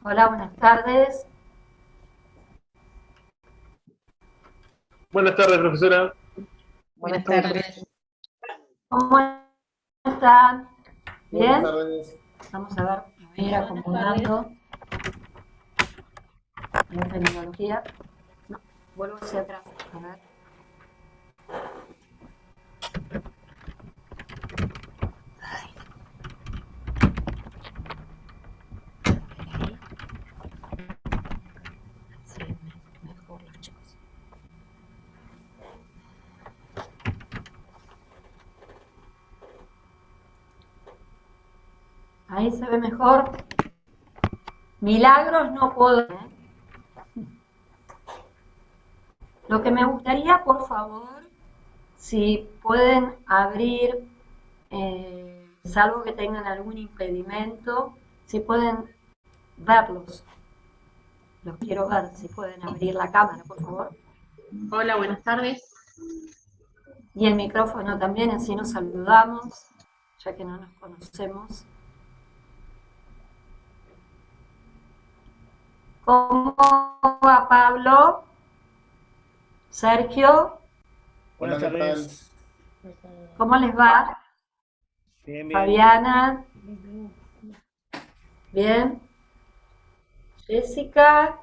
Hola, buenas tardes. Buenas tardes, profesora. Buenas tardes. ¿Cómo están? Buenas ¿Bien? tardes. Vamos a ver, me voy a ir acomodando la tecnología. No, vuelvo hacia atrás. A ver. Sí, mejor los chicos. Ahí se ve mejor. Milagros no puedo, ¿eh? Lo que me gustaría, por favor, si pueden abrir, salvo que tengan algún impedimento, si pueden verlos. Los quiero ver, si pueden abrir la cámara, por favor. Hola, buenas tardes. Y el micrófono también, así nos saludamos, ya que no nos conocemos. ¿Cómo va Pablo? Sergio, Buenas tardes. ¿cómo les va? Bien, bien. Fabiana, bien. Jessica,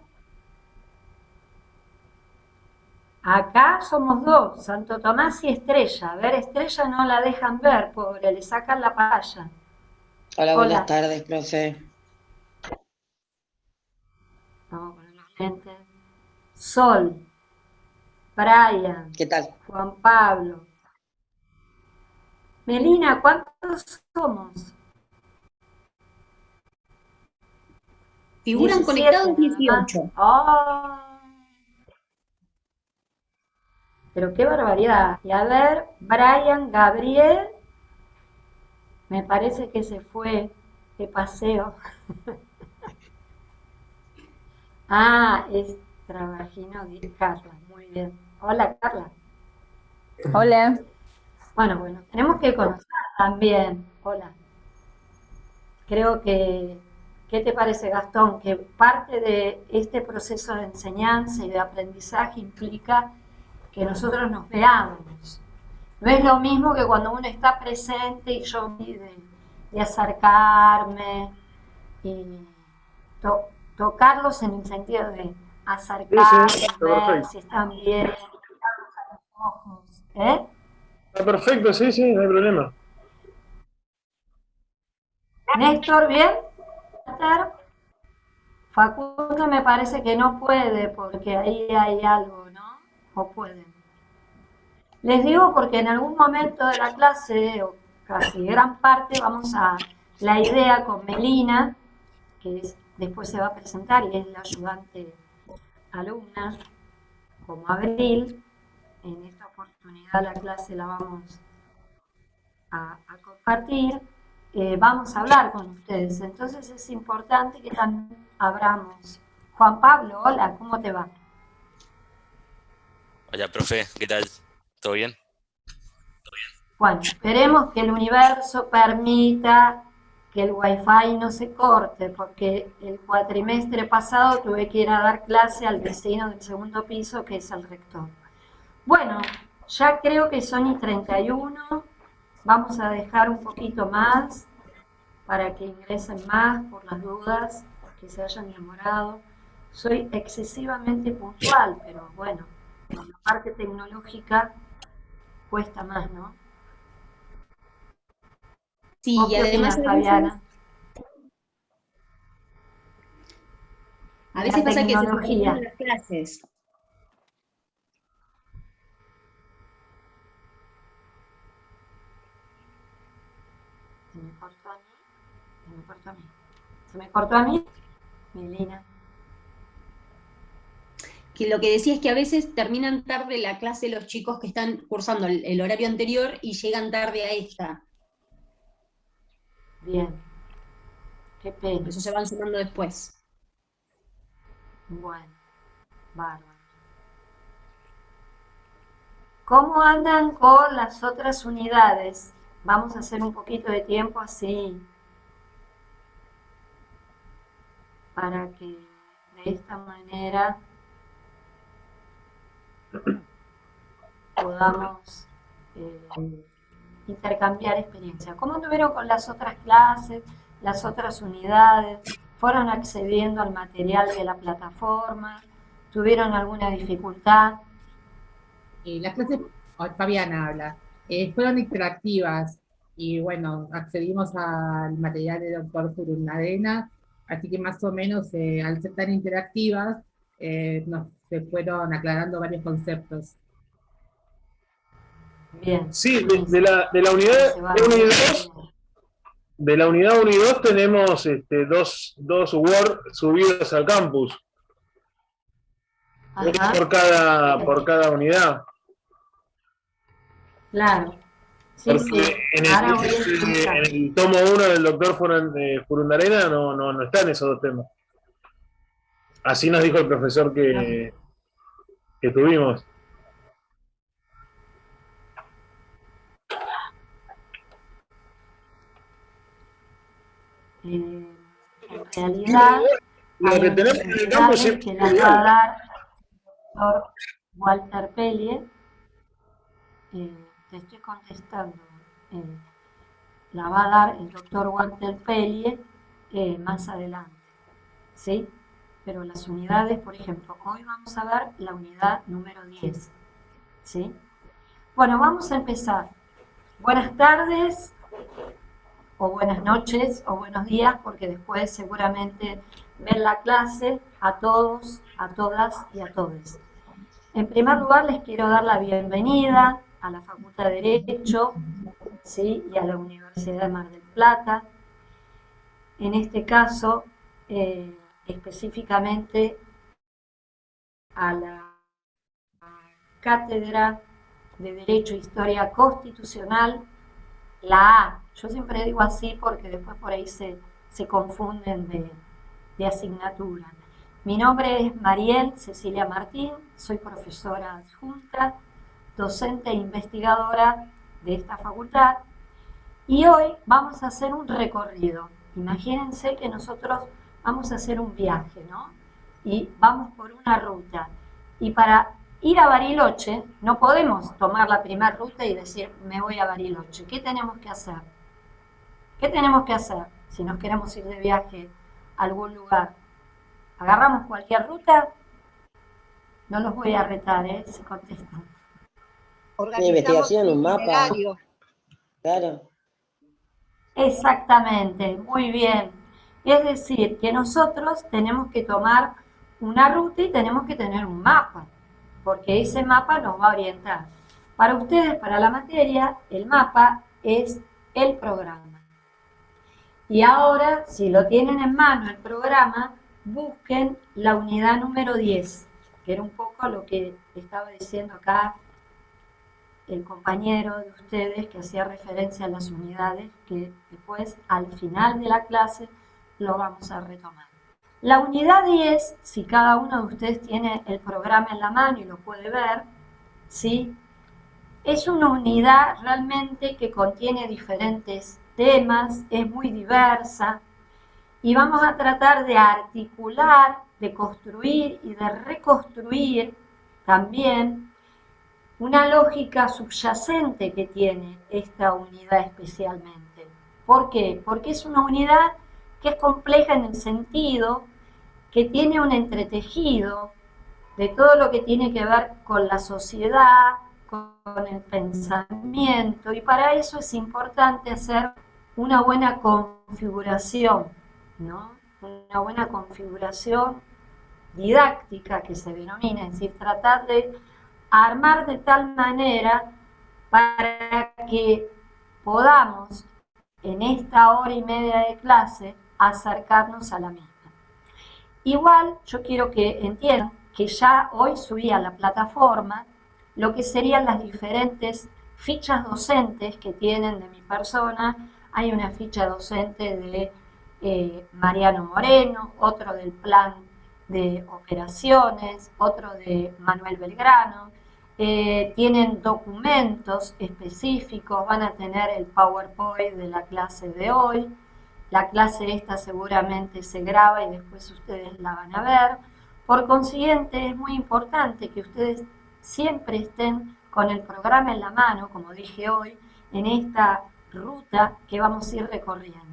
acá somos dos, Santo Tomás y Estrella. A ver, Estrella no la dejan ver, pobre, le sacan la pantalla. Hola, Hola. buenas tardes, profe. Vamos a poner los lentes. Sol, Brian, ¿Qué tal? Juan Pablo. Melina, ¿cuántos somos? Figuran 17 conectados nada más. 18. ¡Oh! Pero qué barbaridad. Y a ver, Brian, Gabriel, me parece que se fue de paseo. Ah, es trabajino de Carla, muy bien. Hola, Carla. Hola. Bueno, tenemos que conocer también. Hola. Creo que, ¿qué te parece, Gastón? Que parte de este proceso de enseñanza y de aprendizaje implica que nosotros nos veamos. No es lo mismo que cuando uno está presente y yo de acercarme y to- tocarlos en el sentido de acercarme, Sí, está ver perfecto. si están bien, mirarlos a los ojos. ¿Eh? Está perfecto, sí, no hay problema. Néstor, ¿bien? Néstor, Facundo me parece que no puede porque ahí hay algo, ¿no? ¿O pueden? Les digo porque en algún momento de la clase, o casi gran parte, vamos a la idea con Melina, que después se va a presentar y es la ayudante alumna, como Abril. En esta oportunidad la clase la vamos a compartir. Vamos a hablar con ustedes. Entonces es importante que también abramos. Juan Pablo, hola, ¿cómo te va? Hola, profe, ¿qué tal? ¿Todo bien? Bueno, esperemos que el universo permita que el wifi no se corte, porque el cuatrimestre pasado tuve que ir a dar clase al vecino del segundo piso, que es el rector. Bueno, ya creo que son y 31, vamos a dejar un poquito más para que ingresen más por las dudas que se hayan demorado. Soy excesivamente puntual, pero bueno, en la parte tecnológica cuesta más, ¿no? Sí, ¿Vos y qué además opinas, Fabiana? a La veces pasa que se tecnología. terminan las clases. ¿Se me cortó a mí? ¿Se me cortó a mí? ¿Se me cortó a mí? Melina. Que lo que decía es que a veces terminan tarde la clase los chicos que están cursando el horario anterior y llegan tarde a esta. Bien. Qué Por pena. eso se van sumando después. Bueno, bárbaro. ¿Cómo andan con las otras unidades? Vamos a hacer un poquito de tiempo así para que de esta manera podamos intercambiar experiencias. ¿Cómo estuvieron con las otras clases, las otras unidades? ¿Fueron accediendo al material de la plataforma? ¿Tuvieron alguna dificultad? Las clases, Fabiana habla, fueron interactivas y bueno, accedimos al material del doctor Furunadena, así que más o menos al ser tan interactivas se fueron aclarando varios conceptos. Bien. Sí, de la unidad 1 y 2, de la unidad 1 y 2 tenemos dos Word subidos al campus. Ajá. Por cada unidad. Claro. Sí, Porque sí. en Ahora voy a explicar. el tomo 1 del doctor Furundarena no están esos dos temas. Así nos dijo el profesor que tuvimos. En realidad, Lo que tenemos en el campus es que las va a dar el doctor Walter Pellier. Te estoy contestando. La va a dar el doctor Walter Pellier más adelante. ¿Sí? Pero las unidades, por ejemplo, hoy vamos a ver la unidad número 10. ¿Sí? Bueno, vamos a empezar. Buenas tardes, o buenas noches, o buenos días, porque después seguramente ven la clase a todos, a todas y a todos. En primer lugar, les quiero dar la bienvenida a la Facultad de Derecho, ¿sí? Y a la Universidad de Mar del Plata. En este caso, específicamente a la Cátedra de Derecho e Historia Constitucional, la A. Yo siempre digo así porque después por ahí se confunden de asignatura. Mi nombre es Mariel Cecilia Martín, soy profesora adjunta, docente e investigadora de esta facultad, y hoy vamos a hacer un recorrido. Imagínense que nosotros vamos a hacer un viaje, ¿no? Y vamos por una ruta. Y para ir a Bariloche no podemos tomar la primera ruta y decir, me voy a Bariloche. ¿Qué tenemos que hacer? ¿Qué tenemos que hacer si nos queremos ir de viaje a algún lugar? ¿Agarramos cualquier ruta? No los voy a retar, si contestan. Una investigación, un mapa. Claro. Exactamente, muy bien. Es decir, que nosotros tenemos que tomar una ruta y tenemos que tener un mapa, porque ese mapa nos va a orientar. Para ustedes, para la materia, el mapa es el programa. Y ahora, si lo tienen en mano el programa, busquen la unidad número 10, que era un poco lo que estaba diciendo acá el compañero de ustedes que hacía referencia a las unidades, que después al final de la clase lo vamos a retomar. La unidad 10, si cada uno de ustedes tiene el programa en la mano y lo puede ver, ¿sí? Es una unidad realmente que contiene diferentes temas, es muy diversa, y vamos a tratar de articular, de construir y de reconstruir también una lógica subyacente que tiene esta unidad especialmente. ¿Por qué? Porque es una unidad que es compleja en el sentido que tiene un entretejido de todo lo que tiene que ver con la sociedad, con el pensamiento, y para eso es importante hacer una buena configuración, ¿no? Una buena configuración didáctica que se denomina, es decir, tratar de armar de tal manera para que podamos en esta hora y media de clase acercarnos a la misma. Igual yo quiero que entiendan que ya hoy subí a la plataforma lo que serían las diferentes fichas docentes que tienen de mi persona. Hay una ficha docente de Mariano Moreno, otro del plan de operaciones, otro de Manuel Belgrano. Tienen documentos específicos, van a tener el PowerPoint de la clase de hoy, La clase esta seguramente se graba y después ustedes la van a ver. Por consiguiente, es muy importante que ustedes siempre estén con el programa en la mano, como dije hoy, en esta ruta que vamos a ir recorriendo.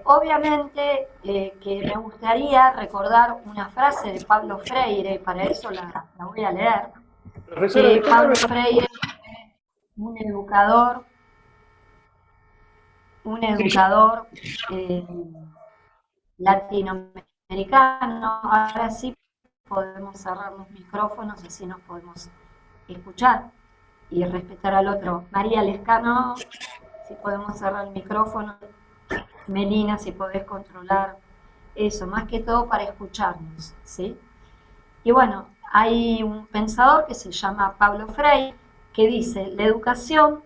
Obviamente que me gustaría recordar una frase de Pablo Freire, y para eso la voy a leer. Profesora, Pablo Freire, un educador latinoamericano. Ahora sí podemos cerrar los micrófonos, así nos podemos escuchar y respetar al otro. María Lescano, si podemos cerrar el micrófono. Melina, si podés controlar eso, más que todo para escucharnos, ¿sí? Y bueno, hay un pensador que se llama Pablo Freire, que dice, la educación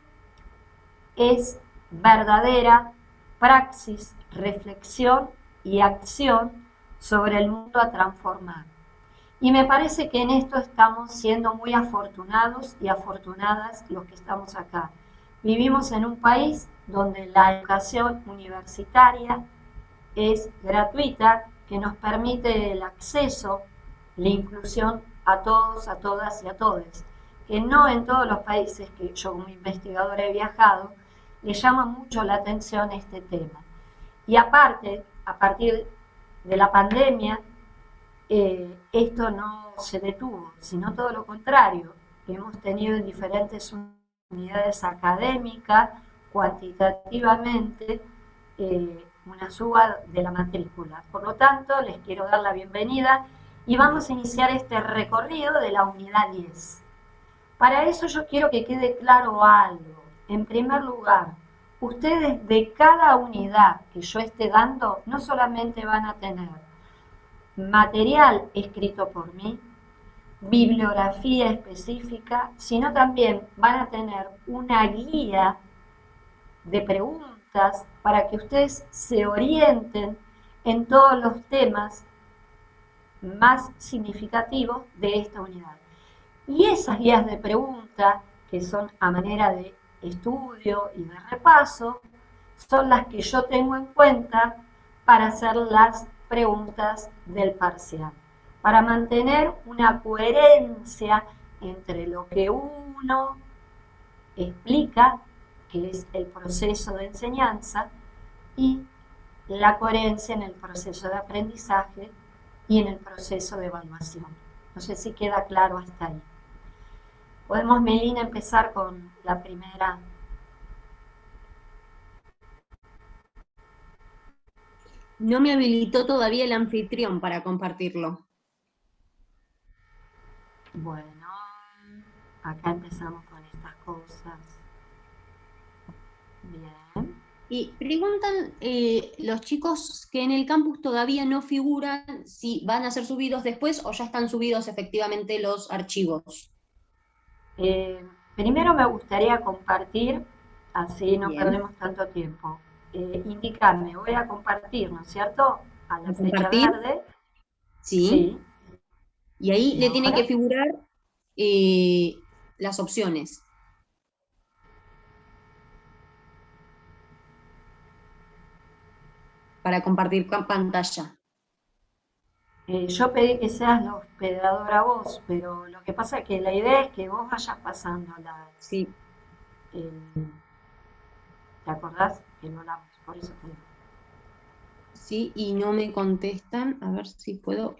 es verdadera praxis, reflexión y acción sobre el mundo a transformar. Y me parece que en esto estamos siendo muy afortunados y afortunadas los que estamos acá. Vivimos en un país donde la educación universitaria es gratuita, que nos permite el acceso, la inclusión a todos, a todas y a todes, que no en todos los países que yo como investigadora he viajado, le llama mucho la atención este tema. Y aparte, a partir de la pandemia, esto no se detuvo, sino todo lo contrario. Hemos tenido en diferentes unidades académicas, cuantitativamente, una suba de la matrícula. Por lo tanto, les quiero dar la bienvenida y vamos a iniciar este recorrido de la unidad 10. Para eso yo quiero que quede claro algo. En primer lugar, ustedes de cada unidad que yo esté dando, no solamente van a tener material escrito por mí, bibliografía específica, sino también van a tener una guía de preguntas para que ustedes se orienten en todos los temas más significativos de esta unidad. Y esas guías de preguntas, que son a manera de estudio y de repaso, son las que yo tengo en cuenta para hacer las preguntas del parcial, para mantener una coherencia entre lo que uno explica, que es el proceso de enseñanza, y la coherencia en el proceso de aprendizaje y en el proceso de evaluación. No sé si queda claro hasta ahí. Podemos, Melina, empezar con la primera. No me habilitó todavía el anfitrión para compartirlo. Bueno, acá empezamos con estas cosas. Bien. Y preguntan los chicos que en el campus todavía no figuran si van a ser subidos después o ya están subidos efectivamente los archivos. Primero me gustaría compartir, así no Bien. perdemos tanto tiempo. Indicarme, voy a compartir, ¿no es cierto? A la ¿A flecha compartir? verde. Sí. Sí. Y ahí ¿Y le tienen ahora? que figurar las opciones. Para compartir pantalla. Yo pedí que seas la hospedadora vos, pero lo que pasa es que la idea es que vos vayas pasando Sí. ¿te acordás? Que no hablamos, por eso te digo. Sí, y no me contestan. A ver si puedo.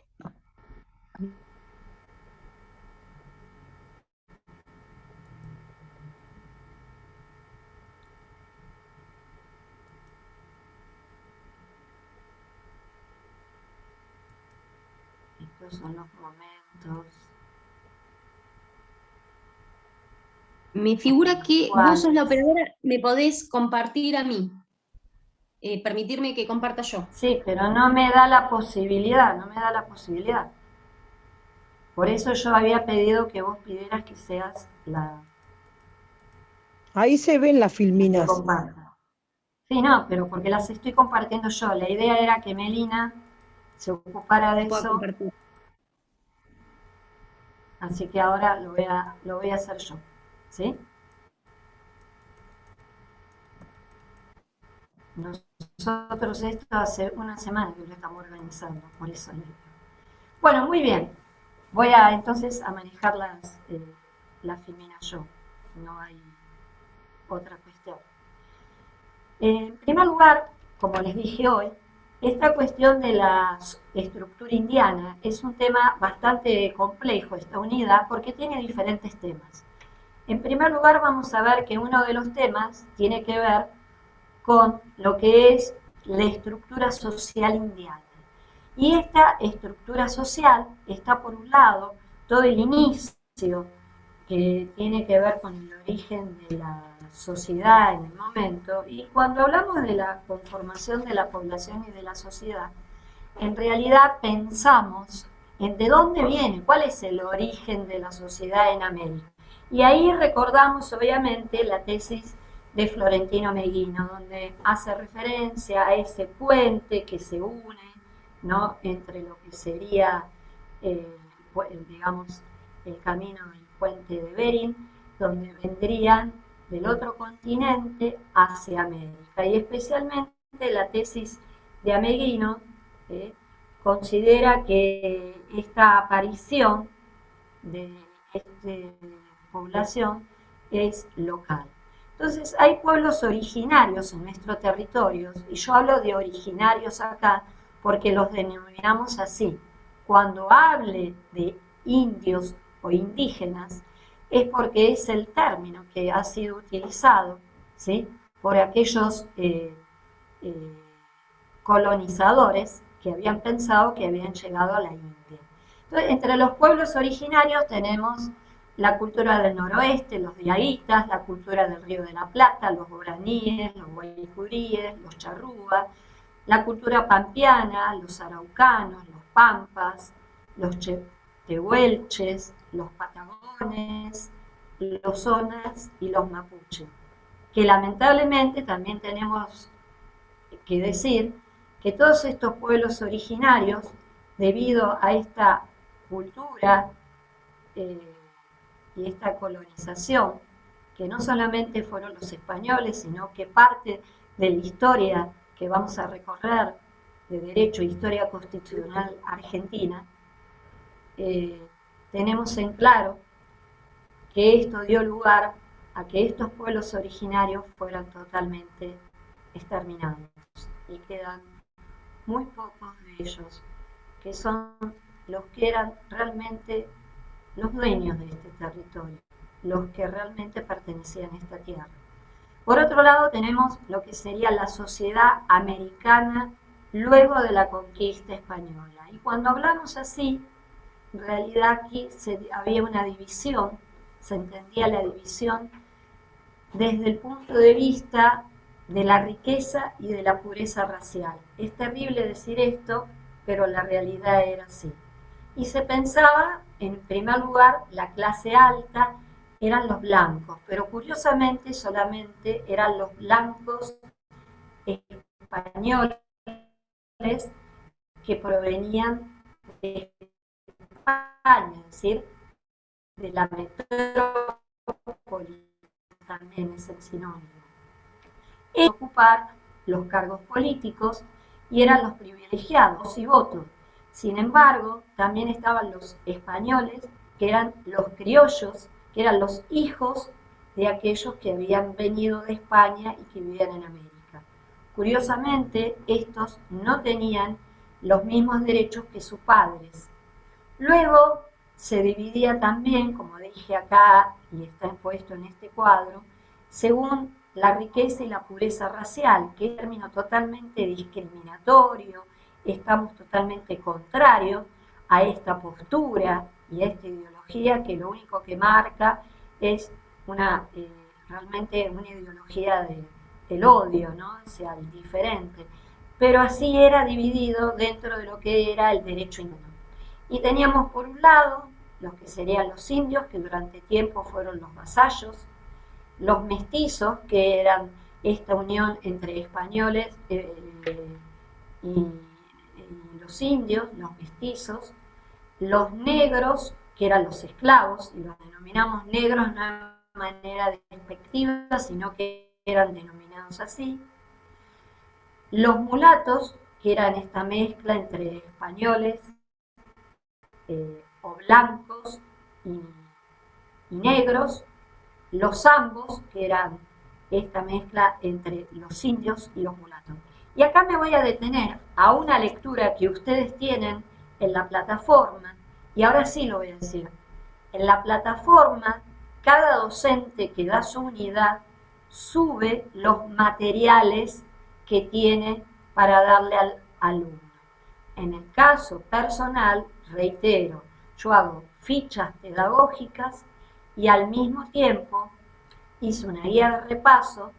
Estos son los momentos. Me figura que vos sos la operadora, me podés compartir a mí. Permitirme que comparta yo. Sí, pero no me da la posibilidad, no me da la posibilidad. Por eso yo había pedido que vos pidieras que seas la Ahí se ven las que filminas. comparta. Sí, no, pero porque las estoy compartiendo yo. La idea era que Melina se ocupara de Puedo eso, compartir. así que ahora lo voy a hacer yo, ¿sí? No nosotros esto hace una semana que lo estamos organizando, por eso les digo. Bueno, muy bien. Voy entonces a manejar la filmina yo, no hay otra cuestión. En primer lugar, como les dije hoy, esta cuestión de la estructura indiana es un tema bastante complejo, está unida, porque tiene diferentes temas. En primer lugar, vamos a ver que uno de los temas tiene que ver con lo que es la estructura social indiana. Y esta estructura social está, por un lado, todo el inicio que tiene que ver con el origen de la sociedad en el momento, y cuando hablamos de la conformación de la población y de la sociedad, en realidad pensamos en de dónde viene, cuál es el origen de la sociedad en América. Y ahí recordamos, obviamente, la tesis de Florentino Meguino, donde hace referencia a ese puente que se une, ¿no?, entre lo que sería, digamos, el camino del puente de Bering, donde vendrían del otro continente hacia América. Y especialmente la tesis de Meguino considera que esta aparición de esta población es local. Entonces, hay pueblos originarios en nuestro territorio, y yo hablo de originarios acá porque los denominamos así. Cuando hable de indios o indígenas, es porque es el término que ha sido utilizado, ¿sí?, por aquellos colonizadores que habían pensado que habían llegado a la India. Entonces, entre los pueblos originarios tenemos la cultura del noroeste, los diaguitas, la cultura del Río de la Plata, los guaraníes, los guaycuríes, los charrúas, la cultura pampeana, los araucanos, los pampas, los tehuelches, los patagones, los zonas y los mapuches, que lamentablemente también tenemos que decir que todos estos pueblos originarios, debido a esta cultura y esta colonización, que no solamente fueron los españoles, sino que parte de la historia que vamos a recorrer de Derecho e Historia Constitucional Argentina, tenemos en claro que esto dio lugar a que estos pueblos originarios fueran totalmente exterminados, y quedan muy pocos de ellos, que son los que eran realmente los dueños de este territorio, los que realmente pertenecían a esta tierra. Por otro lado, tenemos lo que sería la sociedad americana luego de la conquista española. Y cuando hablamos así, en realidad aquí había una división, se entendía la división desde el punto de vista de la riqueza y de la pureza racial. Es terrible decir esto, pero la realidad era así. Y se pensaba, en primer lugar, la clase alta eran los blancos, pero curiosamente solamente eran los blancos españoles que provenían de España, es decir, de la metrópoli, también es el sinónimo. Ocupar los cargos políticos y eran los privilegiados y votos. Sin embargo, también estaban los españoles, que eran los criollos, que eran los hijos de aquellos que habían venido de España y que vivían en América. Curiosamente, estos no tenían los mismos derechos que sus padres. Luego se dividía también, como dije acá y está puesto en este cuadro, según la riqueza y la pureza racial, que es un término totalmente discriminatorio. Estamos totalmente contrarios a esta postura y a esta ideología, que lo único que marca es realmente una ideología del odio, ¿no?, hacia el diferente. Pero así era dividido dentro de lo que era el derecho indígena. Y teníamos por un lado los que serían los indios, que durante tiempo fueron los vasallos, los mestizos, que eran esta unión entre españoles y los indios, los mestizos, los negros, que eran los esclavos, y los denominamos negros no de manera despectiva, sino que eran denominados así, Los mulatos, que eran esta mezcla entre españoles o blancos y negros, los zambos, que eran esta mezcla entre los indios y los mulatos. Y acá me voy a detener a una lectura que ustedes tienen en la plataforma, y ahora sí lo voy a decir. En la plataforma, cada docente que da su unidad sube los materiales que tiene para darle al alumno. En el caso personal, reitero, yo hago fichas pedagógicas y al mismo tiempo hice una guía de repaso.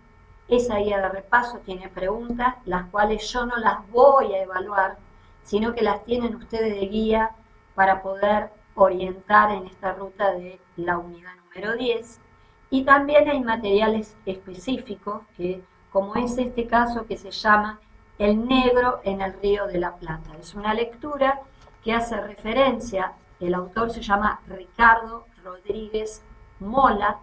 Esa guía de repaso tiene preguntas, las cuales yo no las voy a evaluar, sino que las tienen ustedes de guía para poder orientar en esta ruta de la unidad número 10. Y también hay materiales específicos, que, como es este caso que se llama El negro en el río de la Plata. Es una lectura que hace referencia, el autor se llama Ricardo Rodríguez Mola,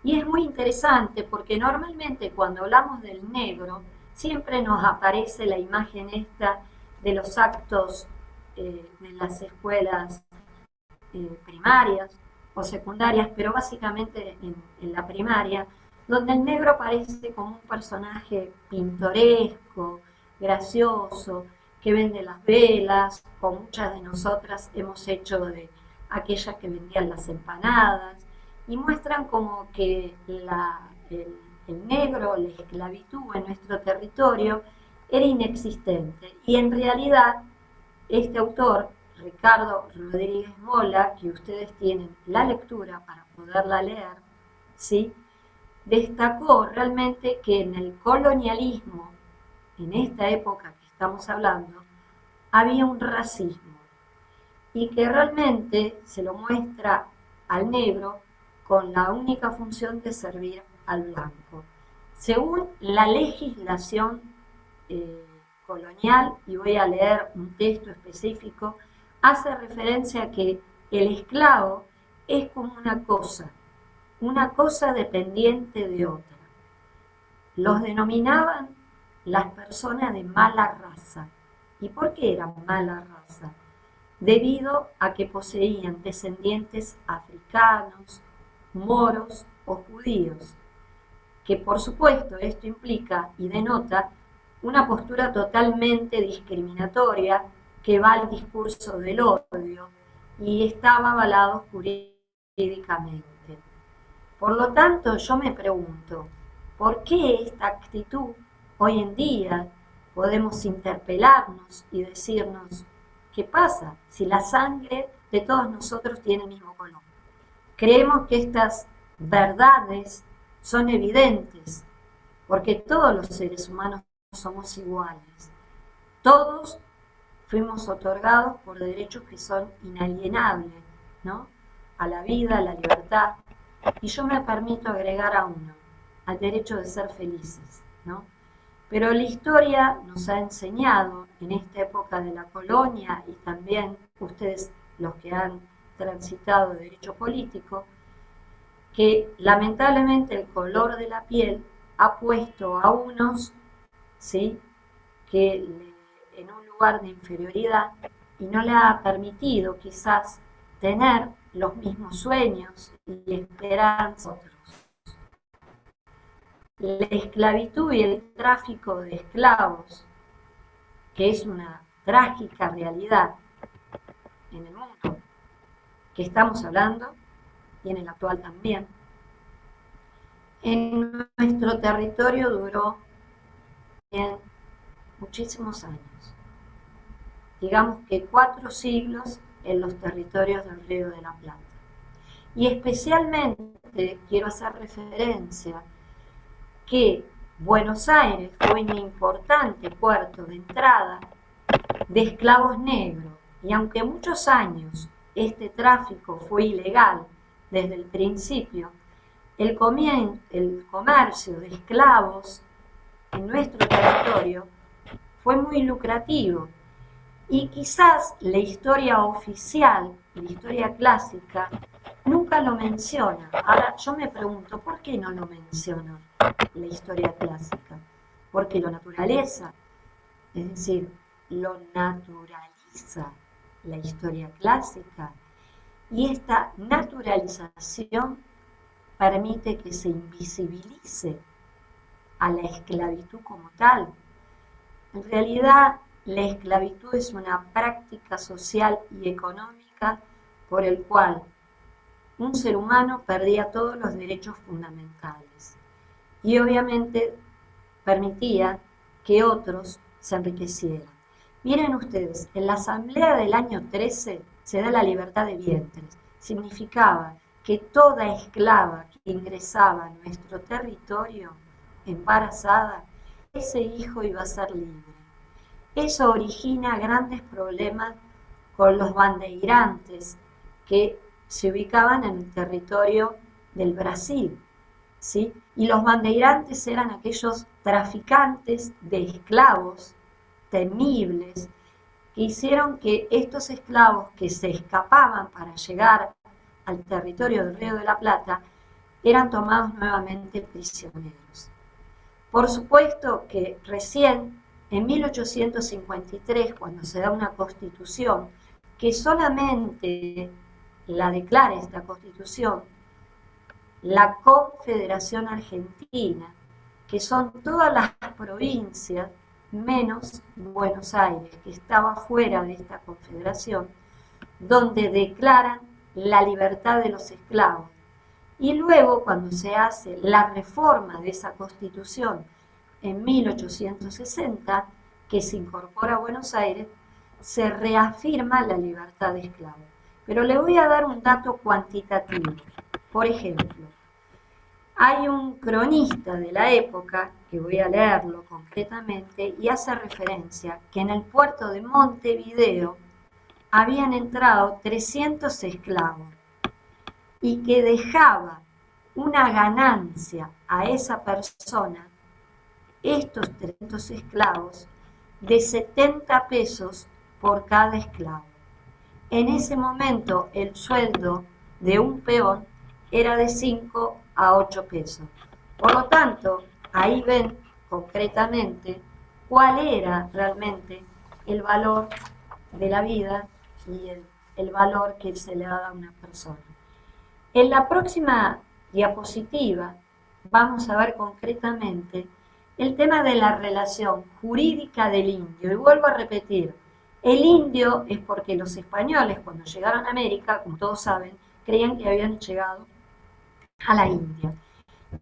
y es muy interesante porque normalmente cuando hablamos del negro siempre nos aparece la imagen esta de los actos de las escuelas primarias o secundarias, pero básicamente en la primaria, donde el negro aparece como un personaje pintoresco, gracioso, que vende las velas, o muchas de nosotras hemos hecho de aquellas que vendían las empanadas, y muestran como que el negro, la esclavitud en nuestro territorio era inexistente. Y en realidad, este autor, Ricardo Rodríguez Mola, que ustedes tienen la lectura para poderla leer, ¿sí?, destacó realmente que en el colonialismo, en esta época que estamos hablando, había un racismo, y que realmente se lo muestra al negro con la única función de servir al blanco. Según la legislación colonial, y voy a leer un texto específico, hace referencia a que el esclavo es como una cosa dependiente de otra. Los denominaban las personas de mala raza. ¿Y por qué eran mala raza? Debido a que poseían descendientes africanos, moros o judíos, que por supuesto esto implica y denota una postura totalmente discriminatoria que va al discurso del odio y estaba avalado jurídicamente. Por lo tanto, yo me pregunto, ¿por qué esta actitud hoy en día podemos interpelarnos y decirnos, ¿qué pasa si la sangre de todos nosotros tiene el mismo color? Creemos que estas verdades son evidentes, porque todos los seres humanos somos iguales. Todos fuimos otorgados por derechos que son inalienables, ¿no?, a la vida, a la libertad, y yo me permito agregar a uno, al derecho de ser felices, ¿no? Pero la historia nos ha enseñado en esta época de la colonia, y también ustedes los que han transitado derecho político, que lamentablemente el color de la piel ha puesto a unos, ¿sí?, que en un lugar de inferioridad, y no le ha permitido quizás tener los mismos sueños y esperanzas otros. La esclavitud y el tráfico de esclavos, que es una trágica realidad en el mundo que estamos hablando, y en el actual también, en nuestro territorio duró muchísimos años. Digamos que 4 siglos en los territorios del Río de la Plata. Y especialmente quiero hacer referencia que Buenos Aires fue un importante puerto de entrada de esclavos negros, y aunque muchos años este tráfico fue ilegal desde el principio, el comercio de esclavos en nuestro territorio fue muy lucrativo, y quizás la historia oficial, la historia clásica, nunca lo menciona. Ahora yo me pregunto, ¿por qué no lo menciona la historia clásica? ¿Porque lo naturaleza? es decir, lo naturaliza la historia clásica, y esta naturalización permite que se invisibilice a la esclavitud como tal. En realidad, la esclavitud es una práctica social y económica por el cual un ser humano perdía todos los derechos fundamentales y obviamente permitía que otros se enriquecieran. Miren ustedes, en la asamblea del año 13 se da la libertad de vientres. Significaba que toda esclava que ingresaba a nuestro territorio embarazada, ese hijo iba a ser libre. Eso origina grandes problemas con los bandeirantes que se ubicaban en el territorio del Brasil, ¿sí? Y los bandeirantes eran aquellos traficantes de esclavos temibles que hicieron que estos esclavos que se escapaban para llegar al territorio del Río de la Plata eran tomados nuevamente prisioneros. Por supuesto que recién en 1853, cuando se da una constitución, que solamente la declara esta constitución la Confederación Argentina, que son todas las provincias menos Buenos Aires, que estaba fuera de esta confederación, donde declaran la libertad de los esclavos. Y luego, cuando se hace la reforma de esa constitución en 1860, que se incorpora a Buenos Aires, se reafirma la libertad de esclavos. Pero le voy a dar un dato cuantitativo. Por ejemplo, hay un cronista de la época, que voy a leerlo concretamente, y hace referencia que en el puerto de Montevideo habían entrado 300 esclavos y que dejaba una ganancia a esa persona, estos 300 esclavos, de 70 pesos por cada esclavo. En ese momento el sueldo de un peón era de 5 a 8 pesos. Por lo tanto, ahí ven concretamente cuál era realmente el valor de la vida y el valor que se le da a una persona. En la próxima diapositiva vamos a ver concretamente el tema de la relación jurídica del indio. Y vuelvo a repetir, el indio es porque los españoles, cuando llegaron a América, como todos saben, creían que habían llegado a la India.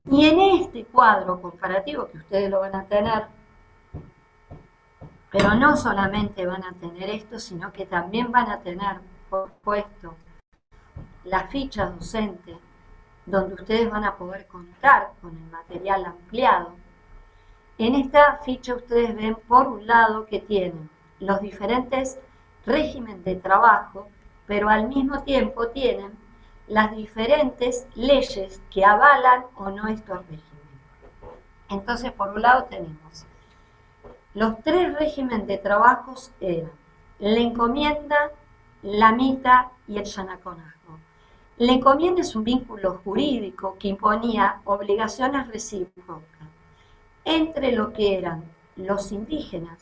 Y en este cuadro comparativo, que ustedes lo van a tener, pero no solamente van a tener esto, sino que también van a tener, por supuesto, las fichas docentes, donde ustedes van a poder contar con el material ampliado. En esta ficha ustedes ven, por un lado, que tienen los diferentes regímenes de trabajo, pero al mismo tiempo tienen las diferentes leyes que avalan o no estos regímenes. Entonces, por un lado tenemos los 3 regímenes de trabajos eran la encomienda, la mita y el yanaconazgo. La encomienda es un vínculo jurídico que imponía obligaciones recíprocas entre lo que eran los indígenas,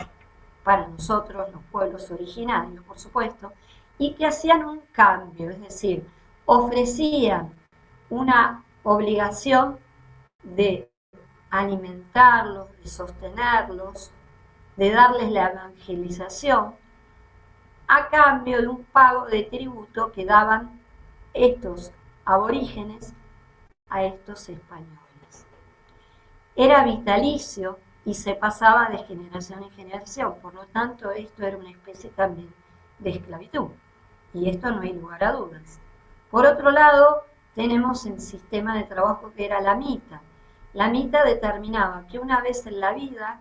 para nosotros los pueblos originarios, por supuesto, y que hacían un cambio, es decir, ofrecían una obligación de alimentarlos, de sostenerlos, de darles la evangelización, a cambio de un pago de tributo que daban estos aborígenes a estos españoles. Era vitalicio y se pasaba de generación en generación, por lo tanto esto era una especie también de esclavitud, y esto no hay lugar a dudas. Por otro lado, tenemos el sistema de trabajo que era la mita. La mita determinaba que una vez en la vida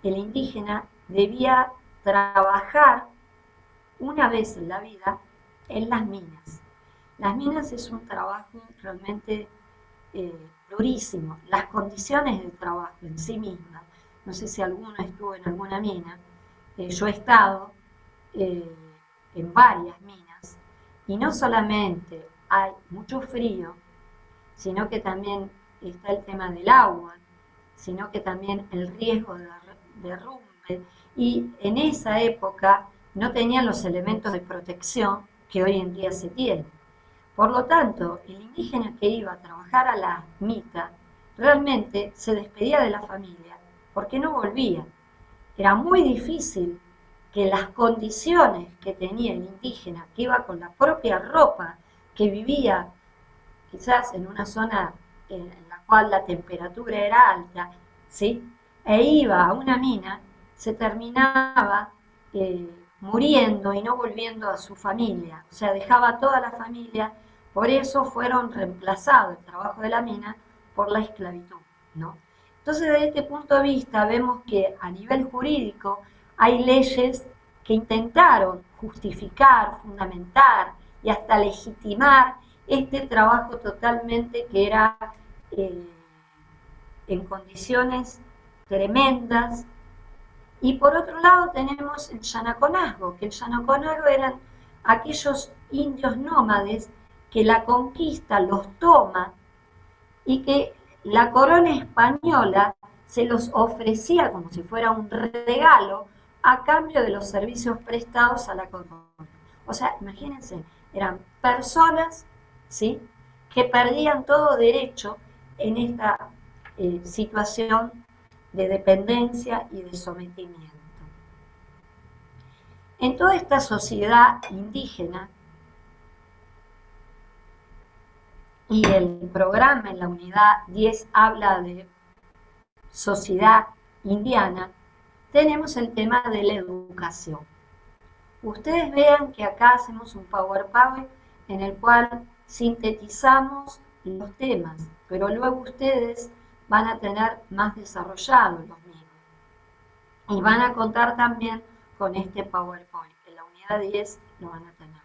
el indígena debía trabajar una vez en la vida en las minas. Las minas es un trabajo realmente durísimo. Las condiciones de trabajo en sí mismas, no sé si alguno estuvo en alguna mina, yo he estado en varias minas, y no solamente hay mucho frío, sino que también está el tema del agua, sino que también el riesgo de derrumbe, príncipe, y en esa época no tenían los elementos de protección que hoy en día se tienen. Por lo tanto, el indígena que iba a trabajar a la ermita realmente se despedía de la familia porque no volvía. Era muy difícil que las condiciones que tenía el indígena, que iba con la propia ropa, que vivía quizás en una zona en la cual la temperatura era alta, ¿sí? E iba a una mina, se terminaba muriendo y no volviendo a su familia, o sea, dejaba a toda la familia. Por eso fueron reemplazados el trabajo de la mina por la esclavitud, ¿no? Entonces, desde este punto de vista, vemos que a nivel jurídico hay leyes que intentaron justificar, fundamentar y hasta legitimar este trabajo totalmente que era en condiciones tremendas. Y por otro lado tenemos el yanaconazgo, que el yanaconazgo eran aquellos indios nómades que la conquista los toma y que la corona española se los ofrecía como si fuera un regalo a cambio de los servicios prestados a la corona. O sea, imagínense, eran personas, ¿sí?, que perdían todo derecho en esta situación de dependencia y de sometimiento. En toda esta sociedad indígena, y el programa en la unidad 10 habla de sociedad indiana, tenemos el tema de la educación. Ustedes vean que acá hacemos un PowerPoint en el cual sintetizamos los temas, pero luego ustedes van a tener más desarrollados los mismos. Y van a contar también con este PowerPoint. En la unidad 10 lo van a tener.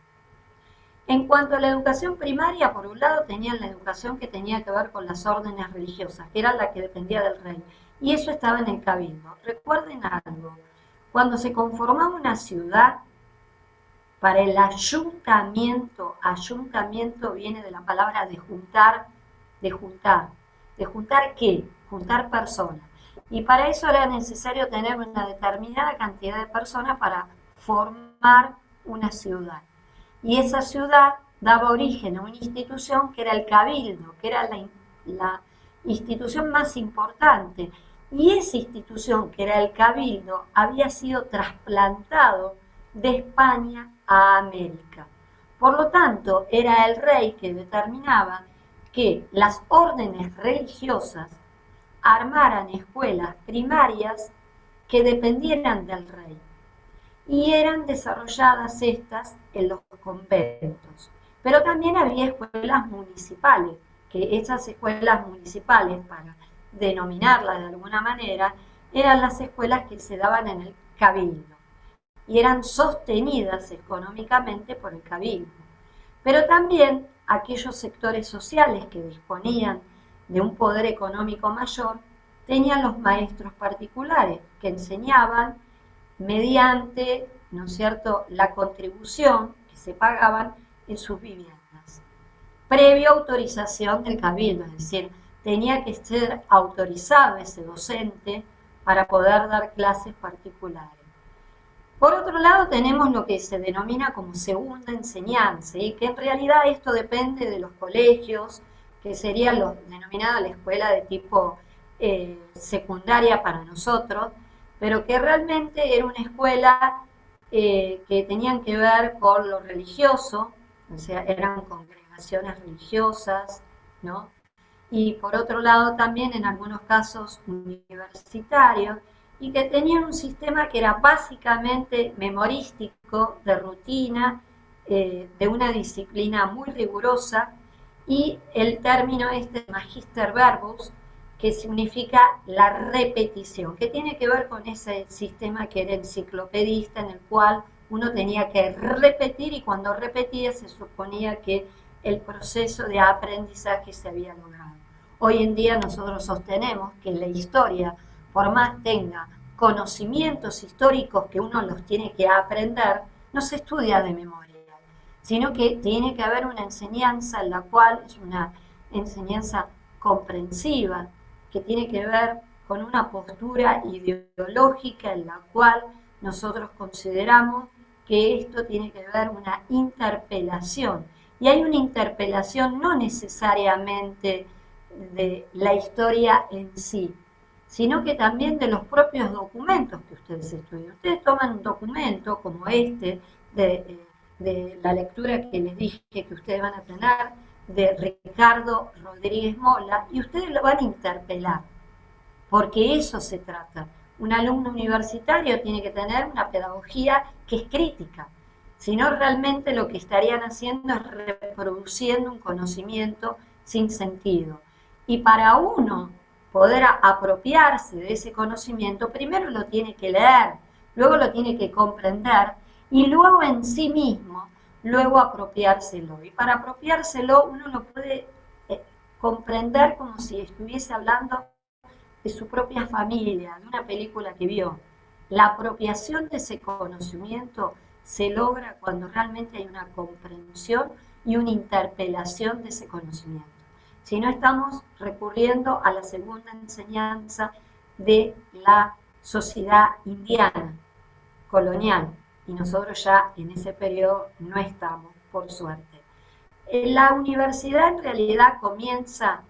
En cuanto a la educación primaria, por un lado tenían la educación que tenía que ver con las órdenes religiosas, que era la que dependía del rey. Y eso estaba en el cabildo. Recuerden algo, cuando se conformaba una ciudad, para el ayuntamiento viene de la palabra de juntar. ¿De juntar qué? Juntar personas. Y para eso era necesario tener una determinada cantidad de personas para formar una ciudad. Y esa ciudad daba origen a una institución que era el cabildo, que era la institución más importante. Y esa institución, que era el cabildo, había sido trasplantado de España a América. Por lo tanto, era el rey que determinaba que las órdenes religiosas armaran escuelas primarias que dependieran del rey. Y eran desarrolladas estas en los conventos. Pero también había escuelas municipales, que esas escuelas municipales, para denominarlas de alguna manera, eran las escuelas que se daban en el cabildo y eran sostenidas económicamente por el cabildo. Pero también aquellos sectores sociales que disponían de un poder económico mayor tenían los maestros particulares que enseñaban mediante, ¿no es cierto?, la contribución que se pagaban en sus viviendas, previa autorización del cabildo, es decir, tenía que ser autorizado ese docente para poder dar clases particulares. Por otro lado, tenemos lo que se denomina como segunda enseñanza, y que en realidad esto depende de los colegios, que sería lo denominada la escuela de tipo secundaria para nosotros, pero que realmente era una escuela que tenían que ver con lo religioso, o sea, eran congregaciones religiosas, ¿no? Y por otro lado también en algunos casos universitarios, y que tenían un sistema que era básicamente memorístico, de rutina, de una disciplina muy rigurosa, y el término magister verbus, que significa la repetición, que tiene que ver con ese sistema que era enciclopedista, en el cual uno tenía que repetir, y cuando repetía se suponía que el proceso de aprendizaje se había logrado. Hoy en día nosotros sostenemos que la historia, por más tenga conocimientos históricos que uno los tiene que aprender, no se estudia de memoria, sino que tiene que haber una enseñanza en la cual es una enseñanza comprensiva, que tiene que ver con una postura ideológica en la cual nosotros consideramos que esto tiene que ver una interpelación. Y hay una interpelación no necesariamente de la historia en sí, sino que también de los propios documentos que ustedes estudian. Ustedes toman un documento como este, de la lectura que les dije que ustedes van a tener, de Ricardo Rodríguez Mola, y ustedes lo van a interpelar, porque eso se trata. Un alumno universitario tiene que tener una pedagogía que es crítica, si no realmente lo que estarían haciendo es reproduciendo un conocimiento sin sentido. Y para uno poder apropiarse de ese conocimiento, primero lo tiene que leer, luego lo tiene que comprender y luego en sí mismo, luego apropiárselo. Y para apropiárselo uno lo puede comprender como si estuviese hablando de su propia familia, de una película que vio. La apropiación de ese conocimiento se logra cuando realmente hay una comprensión y una interpelación de ese conocimiento. Si no, estamos recurriendo a la segunda enseñanza de la sociedad indiana, colonial, y nosotros ya en ese periodo no estamos, por suerte. La universidad en realidad comienza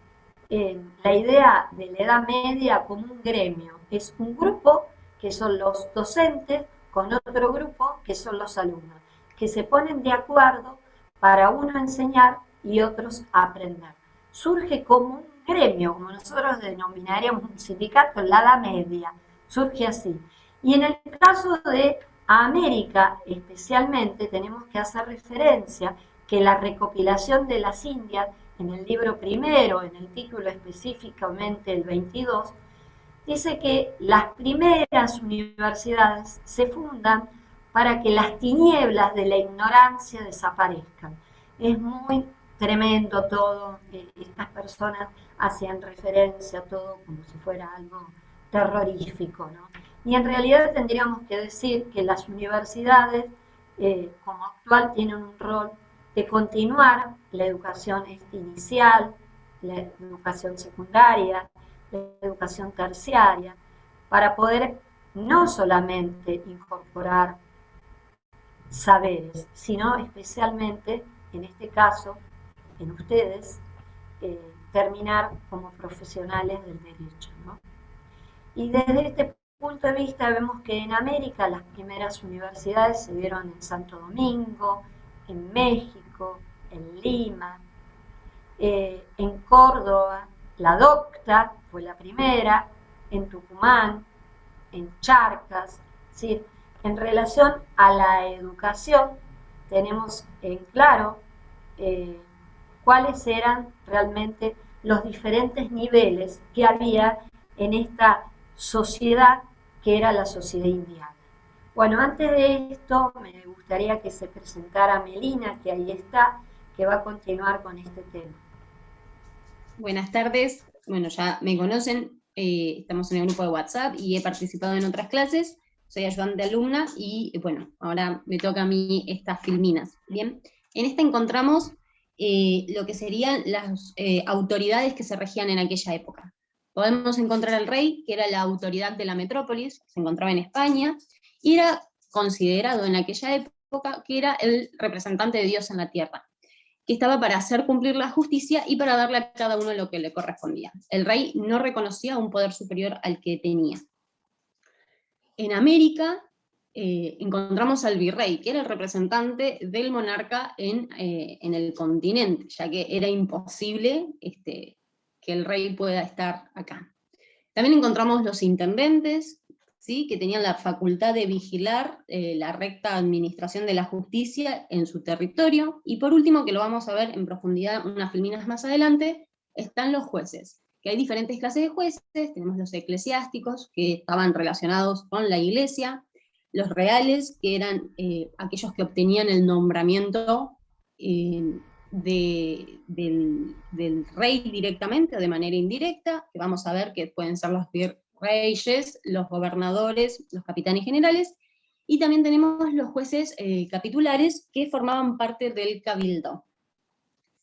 la idea de la Edad Media como un gremio, es un grupo que son los docentes con otro grupo que son los alumnos, que se ponen de acuerdo para uno enseñar y otros aprender. Surge como un gremio, como nosotros denominaríamos un sindicato en la Edad Media, surge así. Y en el caso de América especialmente tenemos que hacer referencia que la recopilación de las Indias, en el libro primero, en el título específicamente el 22, dice que las primeras universidades se fundan para que las tinieblas de la ignorancia desaparezcan. Es muy tremendo todo, estas personas hacían referencia a todo como si fuera algo terrorífico, ¿no? Y en realidad tendríamos que decir que las universidades, como actual, tienen un rol de continuar la educación inicial, la educación secundaria, la educación terciaria, para poder no solamente incorporar saberes, sino especialmente, en este caso, en ustedes, terminar como profesionales del derecho, ¿no? Y desde este punto de vista vemos que en América las primeras universidades se dieron en Santo Domingo, en México, en Lima, en Córdoba, la Docta fue la primera, en Tucumán, en Charcas. ¿Sí? En relación a la educación tenemos en claro cuáles eran realmente los diferentes niveles que había en esta sociedad que era la sociedad indiana. Bueno, antes de esto me gustaría que se presentara Melina, que ahí está, que va a continuar con este tema. Buenas tardes, bueno, ya me conocen, estamos en el grupo de WhatsApp y he participado en otras clases, soy ayudante alumna y bueno, ahora me toca a mí estas filminas, ¿bien? En esta encontramos lo que serían las autoridades que se regían en aquella época. Podemos encontrar al rey, que era la autoridad de la metrópolis, se encontraba en España, y era considerado en aquella época que era el representante de Dios en la tierra, que estaba para hacer cumplir la justicia y para darle a cada uno lo que le correspondía. El rey no reconocía un poder superior al que tenía. En América encontramos al virrey, que era el representante del monarca en el continente, ya que era imposible que el rey pueda estar acá. También encontramos los intendentes, ¿sí? Que tenían la facultad de vigilar la recta administración de la justicia en su territorio. Y por último, que lo vamos a ver en profundidad unas filminas más adelante, están los jueces, que hay diferentes clases de jueces. Tenemos los eclesiásticos, que estaban relacionados con la iglesia, los reales, que eran aquellos que obtenían el nombramiento del rey directamente o de manera indirecta, que vamos a ver que pueden ser los reyes, los gobernadores, los capitanes generales, y también tenemos los jueces capitulares que formaban parte del cabildo.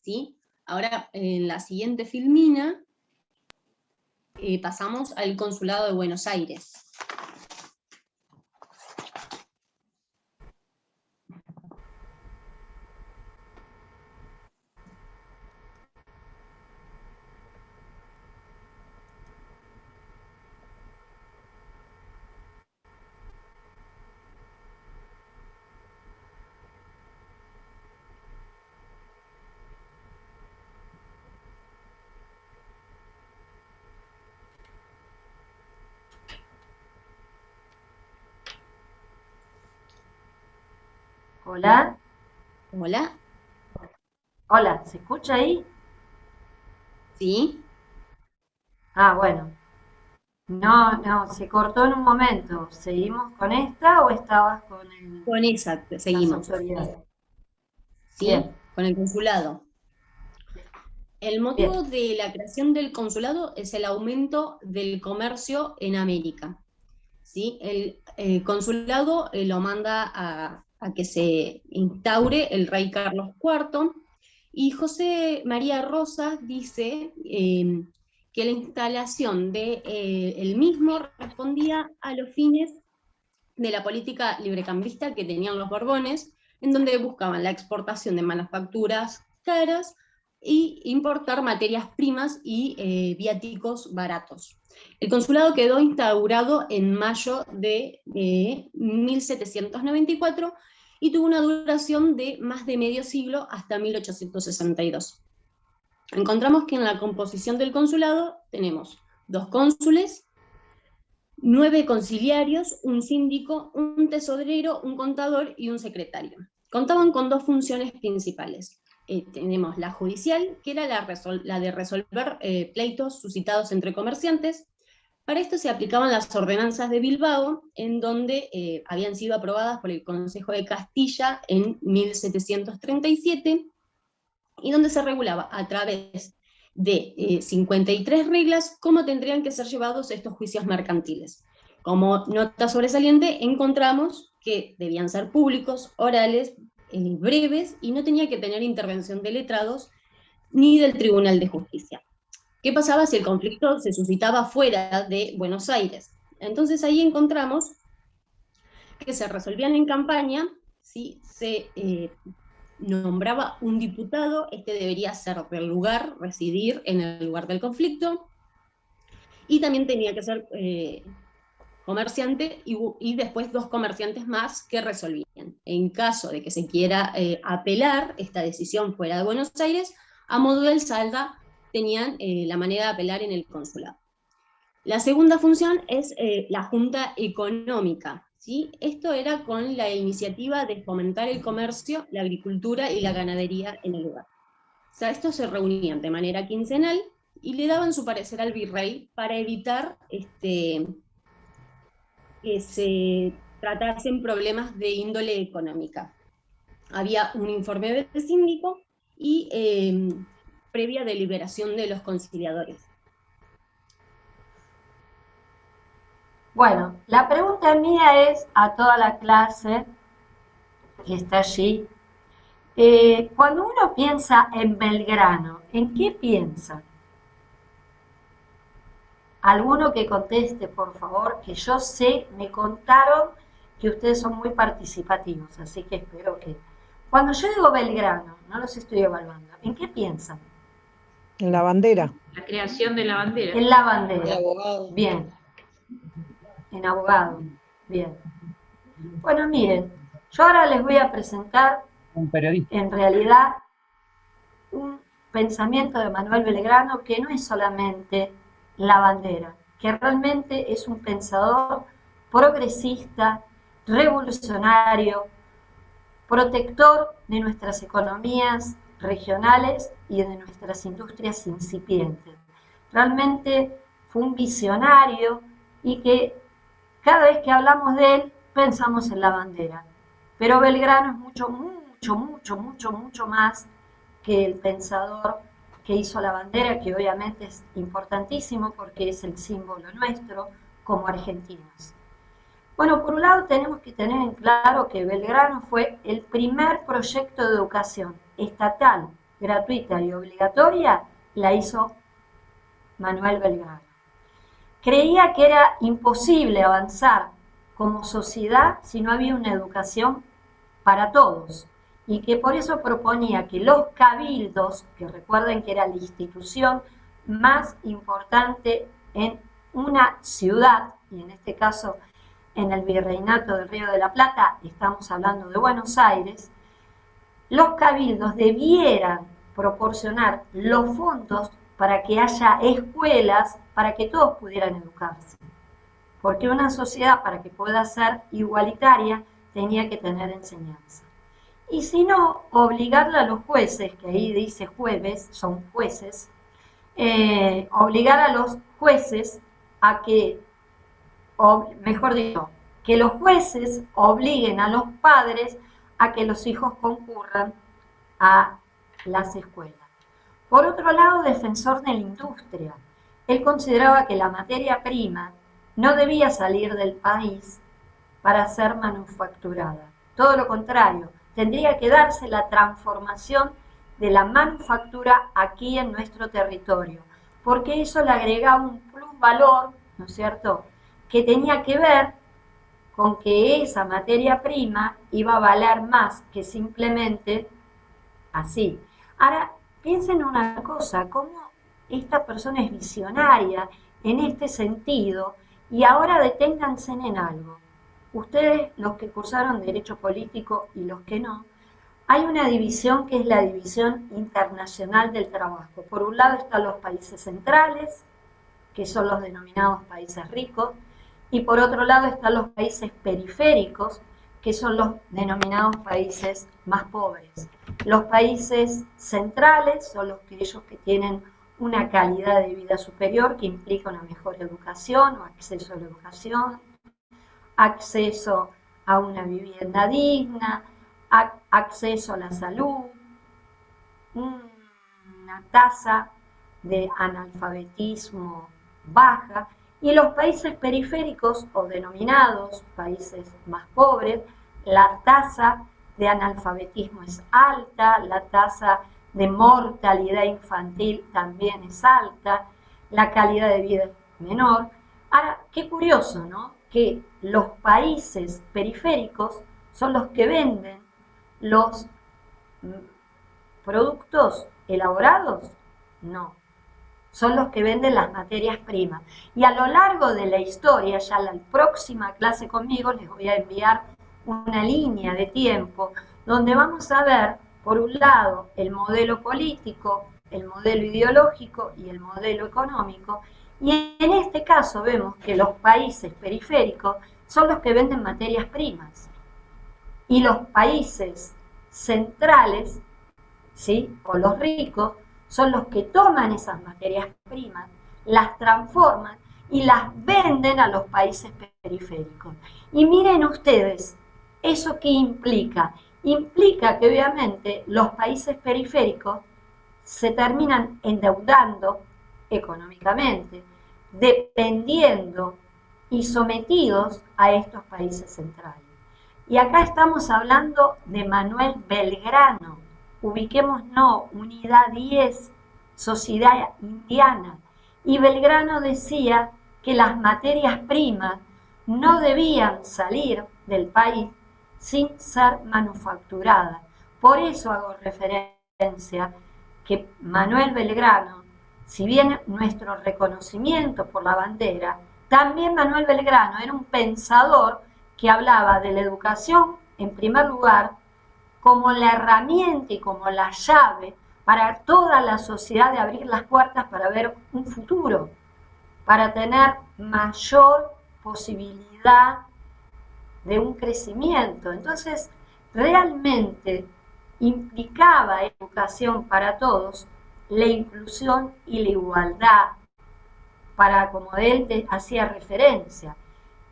¿Sí? Ahora, en la siguiente filmina, pasamos al Consulado de Buenos Aires. Hola, Hola, hola, ¿se escucha ahí? ¿sí? Ah, bueno. No, se cortó en un momento. ¿Seguimos con esta o estabas con Con esa las seguimos, autoridades? ¿sí? Bien, Con el consulado. El motivo bien, de la creación del consulado es el aumento del comercio en América, ¿sí? El consulado lo manda a que se instaure el rey Carlos IV, y José María Rosas dice que la instalación de el mismo respondía a los fines de la política librecambista que tenían los Borbones, en donde buscaban la exportación de manufacturas caras y importar materias primas y viáticos baratos. El consulado quedó instaurado en mayo de 1794 y tuvo una duración de más de medio siglo hasta 1862. Encontramos que en la composición del consulado tenemos 2 cónsules, 9 conciliarios, un síndico, un tesorero, un contador y un secretario. Contaban con 2 funciones principales. Tenemos la judicial, que era la de resolver pleitos suscitados entre comerciantes. Para esto se aplicaban las ordenanzas de Bilbao, en donde habían sido aprobadas por el Consejo de Castilla en 1737, y donde se regulaba a través de 53 reglas cómo tendrían que ser llevados estos juicios mercantiles. Como nota sobresaliente, encontramos que debían ser públicos, orales, breves, y no tenía que tener intervención de letrados ni del Tribunal de Justicia. ¿Qué pasaba si el conflicto se suscitaba fuera de Buenos Aires? Entonces ahí encontramos que se resolvían en campaña, ¿sí? Se nombraba un diputado, este debería ser del lugar, residir en el lugar del conflicto, y también tenía que ser comerciante, y después 2 comerciantes más que resolvían. En caso de que se quiera apelar esta decisión fuera de Buenos Aires, a modo del salda tenían la manera de apelar en el consulado. La segunda función es la Junta Económica, ¿sí? Esto era con la iniciativa de fomentar el comercio, la agricultura y la ganadería en el lugar. O sea, estos se reunían de manera quincenal y le daban su parecer al virrey para evitar que se tratasen problemas de índole económica. Había un informe del síndico y previa deliberación de los conciliadores. Bueno, la pregunta mía es a toda la clase que está allí. Cuando uno piensa en Belgrano, ¿en qué piensa? Alguno que conteste, por favor, que yo sé, me contaron que ustedes son muy participativos, así que espero que... Cuando yo digo Belgrano, no los estoy evaluando, ¿en qué piensan? En la bandera. La creación de la bandera. En la bandera. El abogado. Bien. En abogado. Bien. Bueno, miren, yo ahora les voy a presentar Un periodista. en realidad un pensamiento de Manuel Belgrano que no es solamente la bandera, que realmente es un pensador progresista, revolucionario, protector de nuestras economías regionales y de nuestras industrias incipientes. Realmente fue un visionario y que cada vez que hablamos de él pensamos en la bandera. Pero Belgrano es mucho más que el pensador que hizo la bandera, que obviamente es importantísimo porque es el símbolo nuestro como argentinos. Bueno, por un lado tenemos que tener en claro que Belgrano fue el primer proyecto de educación estatal, gratuita y obligatoria, la hizo Manuel Belgrano. creía que era imposible avanzar como sociedad si no había una educación para todos, y que por eso proponía que los cabildos, que recuerden que era la institución más importante en una ciudad, y en este caso en el Virreinato del Río de la Plata, estamos hablando de Buenos Aires, los cabildos debieran proporcionar los fondos para que haya escuelas, para que todos pudieran educarse. Porque una sociedad, para que pueda ser igualitaria, tenía que tener enseñanza. Y si no, obligarle a los jueces, que ahí dice jueves, son jueces, obligar a los jueces a que, o mejor dicho, que los jueces obliguen a los padres a que los hijos concurran a las escuelas. Por otro lado, defensor de la industria. Él consideraba que la materia prima no debía salir del país para ser manufacturada. Todo lo contrario, tendría que darse la transformación de la manufactura aquí en nuestro territorio, porque eso le agregaba un plusvalor, ¿no es cierto?, que tenía que ver con que esa materia prima iba a valer más que simplemente así. Ahora, piensen una cosa, cómo esta persona es visionaria en este sentido, y ahora deténganse en algo. Ustedes, los que cursaron Derecho Político y los que no, hay una división que es la división internacional del trabajo. Por un lado están los países centrales, que son los denominados países ricos, y por otro lado están los países periféricos, que son los denominados países más pobres. Los países centrales son aquellos que tienen una calidad de vida superior, que implica una mejor educación o acceso a la educación, acceso a una vivienda digna, acceso a la salud, una tasa de analfabetismo baja, y los países periféricos o denominados países más pobres, la tasa de analfabetismo es alta, la tasa de mortalidad infantil también es alta, la calidad de vida es menor. Ahora, qué curioso, ¿no?, que los países periféricos son los que venden los productos elaborados. No, son los que venden las materias primas. Y a lo largo de la historia, ya en la próxima clase conmigo les voy a enviar una línea de tiempo donde vamos a ver, por un lado, el modelo político, el modelo ideológico y el modelo económico, y en este caso vemos que los países periféricos son los que venden materias primas, y los países centrales, ¿sí?, o los ricos, son los que toman esas materias primas, las transforman y las venden a los países periféricos. Y miren ustedes, ¿eso qué implica? Implica que obviamente los países periféricos se terminan endeudando económicamente, dependiendo y sometidos a estos países centrales. Y acá estamos hablando de Manuel Belgrano. Ubiquémonos, Unidad 10, Sociedad Indiana. Y Belgrano decía que las materias primas no debían salir del país sin ser manufacturadas. Por eso hago referencia que Manuel Belgrano, si bien nuestro reconocimiento por la bandera, también Manuel Belgrano era un pensador que hablaba de la educación, en primer lugar, como la herramienta y como la llave para toda la sociedad de abrir las puertas para ver un futuro, para tener mayor posibilidad de un crecimiento. Entonces, realmente implicaba educación para todos, la inclusión y la igualdad, para, como él hacía referencia.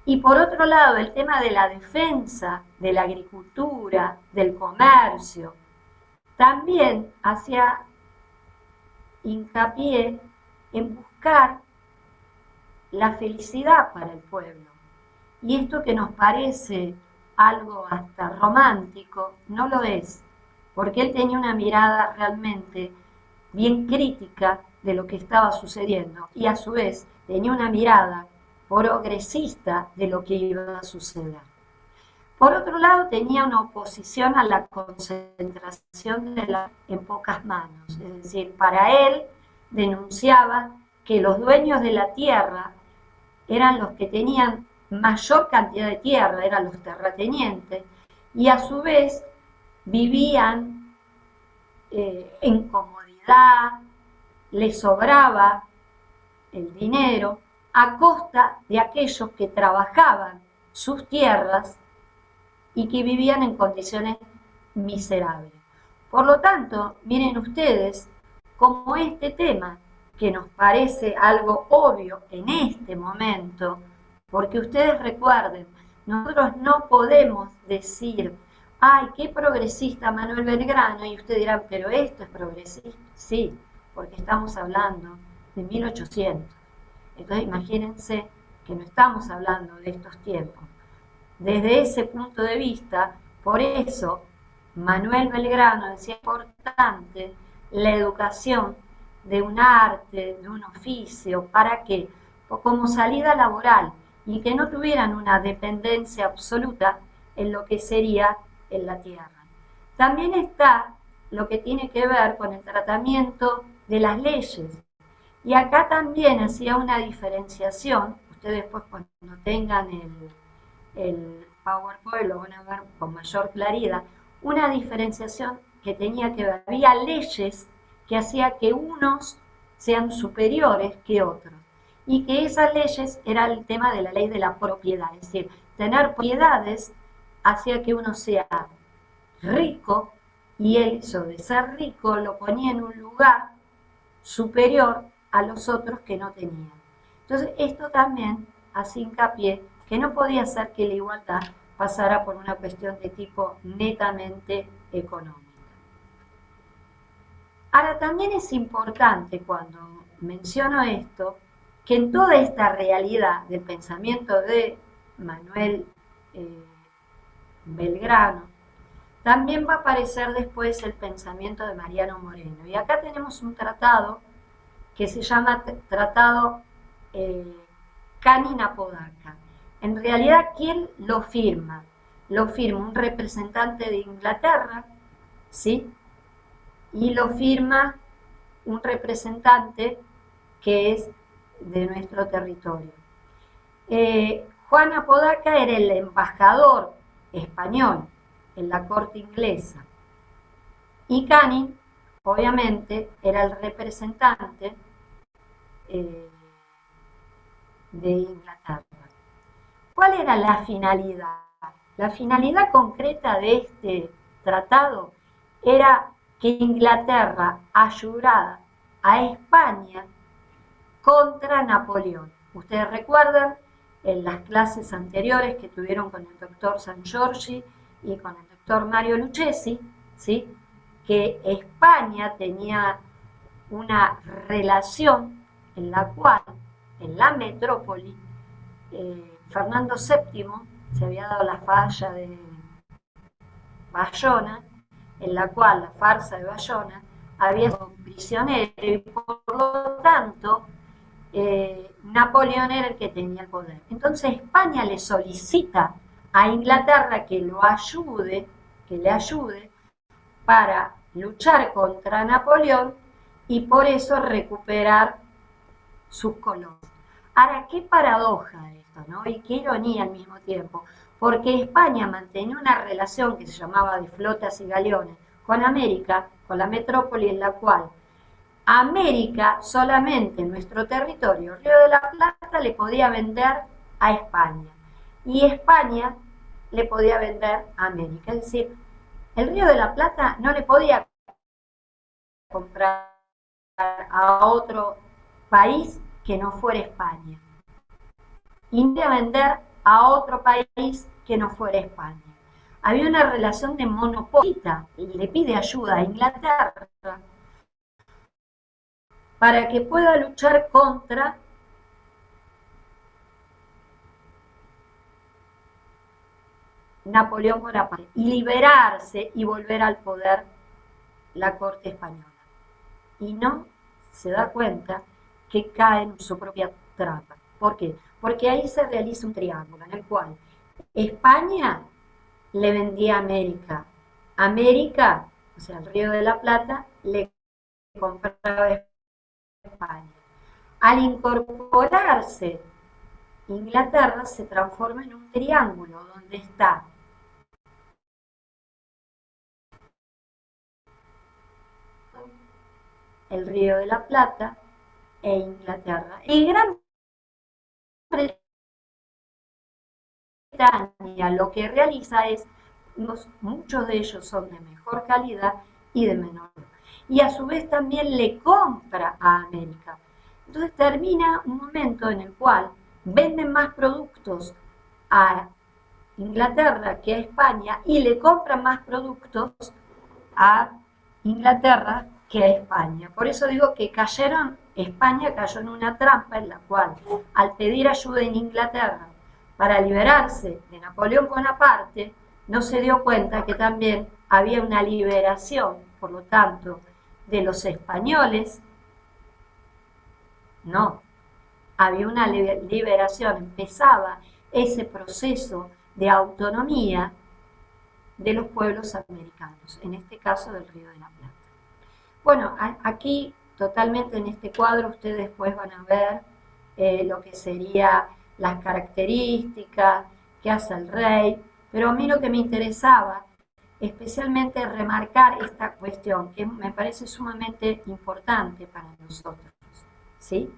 Y por otro lado, el tema de la defensa de la agricultura, del comercio, también hacía hincapié en buscar la felicidad para el pueblo. Y esto que nos parece algo hasta romántico, no lo es, porque él tenía una mirada realmente bien crítica de lo que estaba sucediendo y a su vez tenía una mirada progresista de lo que iba a suceder. Por otro lado, tenía una oposición a la concentración en pocas manos, es decir, para él denunciaba que los dueños de la tierra eran los que tenían mayor cantidad de tierra, eran los terratenientes, y a su vez vivían en comodidad, les sobraba el dinero a costa de aquellos que trabajaban sus tierras y que vivían en condiciones miserables. Por lo tanto, miren ustedes cómo este tema, que nos parece algo obvio en este momento, porque ustedes recuerden, nosotros no podemos decir, ay, qué progresista Manuel Belgrano, y ustedes dirán, pero esto es progresista. Sí, porque estamos hablando de 1800. Entonces imagínense que no estamos hablando de estos tiempos. Desde ese punto de vista, por eso Manuel Belgrano decía importante la educación de un arte, de un oficio, ¿para qué? Como salida laboral y que no tuvieran una dependencia absoluta en lo que sería en la tierra. También está lo que tiene que ver con el tratamiento de las leyes. Y acá también hacía una diferenciación, ustedes después cuando tengan el PowerPoint lo van a ver con mayor claridad, una diferenciación que tenía que ver, había leyes que hacía que unos sean superiores que otros, y que esas leyes era el tema de la ley de la propiedad, es decir, tener propiedades hacía que uno sea rico, y él, eso de ser rico, lo ponía en un lugar superior a los otros que no tenían. Entonces, esto también hace hincapié que no podía ser que la igualdad pasara por una cuestión de tipo netamente económica. Ahora, también es importante cuando menciono esto, que en toda esta realidad del pensamiento de Manuel Belgrano, también va a aparecer después el pensamiento de Mariano Moreno. Y acá tenemos un tratado que se llama Tratado Canning-Apodaca. En realidad, ¿quién lo firma? Lo firma un representante de Inglaterra, ¿sí? Y lo firma un representante que es de nuestro territorio. Juan Apodaca era el embajador español en la corte inglesa y Canning, obviamente, era el representante de Inglaterra. ¿Cuál era la finalidad? La finalidad concreta de este tratado era que Inglaterra ayudara a España contra Napoleón. Ustedes recuerdan en las clases anteriores que tuvieron con el doctor San Giorgi y con el doctor Mario Lucchesi, ¿sí?, que España tenía una relación en la cual, en la metrópoli, Fernando VII se había dado la falla de Bayona, en la cual la farsa de Bayona había sido prisionero y por lo tanto Napoleón era el que tenía el poder. Entonces España le solicita a Inglaterra que lo ayude, que le ayude para luchar contra Napoleón y por eso recuperar sus colonias. Ahora, qué paradoja esto, ¿no? Y qué ironía al mismo tiempo, porque España mantenía una relación que se llamaba de flotas y galeones con América, con la metrópoli, en la cual América solamente en nuestro territorio, Río de la Plata, le podía vender a España y España le podía vender a América. Es decir, el Río de la Plata no le podía comprar a otro país que no fuera España y no podía vender a otro país que no fuera España. Había una relación de monopolio. Le pide ayuda a Inglaterra para que pueda luchar contra Napoleón Bonaparte y liberarse y volver al poder la corte española. Y no se da cuenta que cae en su propia trampa. ¿Por qué? Porque ahí se realiza un triángulo en el cual España le vendía a América. América, o sea, el Río de la Plata, le compraba a España. Al incorporarse, Inglaterra se transforma en un triángulo donde está el Río de la Plata e Inglaterra. Y Gran Bretaña lo que realiza es, muchos de ellos son de mejor calidad y de menor. Y a su vez también le compra a América. Entonces termina un momento en el cual venden más productos a Inglaterra que a España y le compran más productos a Inglaterra que a España. Por eso digo que España cayó en una trampa en la cual, al pedir ayuda en Inglaterra para liberarse de Napoleón Bonaparte, no se dio cuenta que también había una liberación, por lo tanto, de los españoles. No, había una liberación, empezaba ese proceso de autonomía de los pueblos americanos, en este caso del Río de la Plata. Bueno, aquí totalmente en este cuadro ustedes después van a ver lo que sería las características que hace el rey, pero a mí lo que me interesaba especialmente remarcar esta cuestión que me parece sumamente importante para nosotros, ¿sí?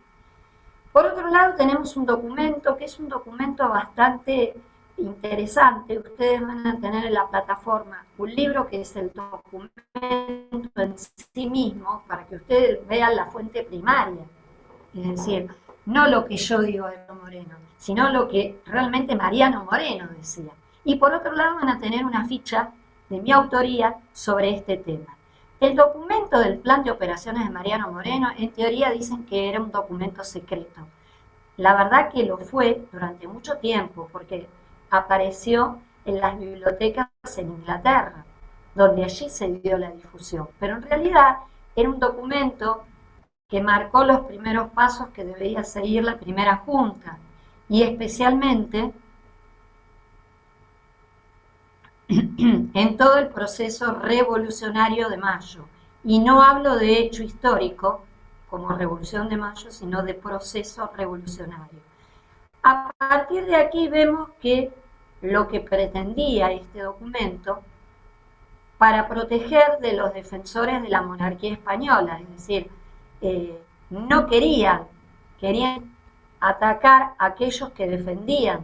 Por otro lado tenemos un documento que es un documento bastante interesante. Ustedes van a tener en la plataforma un libro que es el documento en sí mismo para que ustedes vean la fuente primaria, es decir, no lo que yo digo de Moreno, sino lo que realmente Mariano Moreno decía. Y por otro lado van a tener una ficha de mi autoría sobre este tema. El documento del plan de operaciones de Mariano Moreno, en teoría dicen que era un documento secreto. La verdad que lo fue durante mucho tiempo, porque apareció en las bibliotecas en Inglaterra, donde allí se dio la difusión. Pero en realidad era un documento que marcó los primeros pasos que debía seguir la primera junta, y especialmente en todo el proceso revolucionario de Mayo. Y no hablo de hecho histórico, como Revolución de Mayo, sino de proceso revolucionario. A partir de aquí vemos que lo que pretendía este documento para proteger de los defensores de la monarquía española, es decir, no querían atacar a aquellos que defendían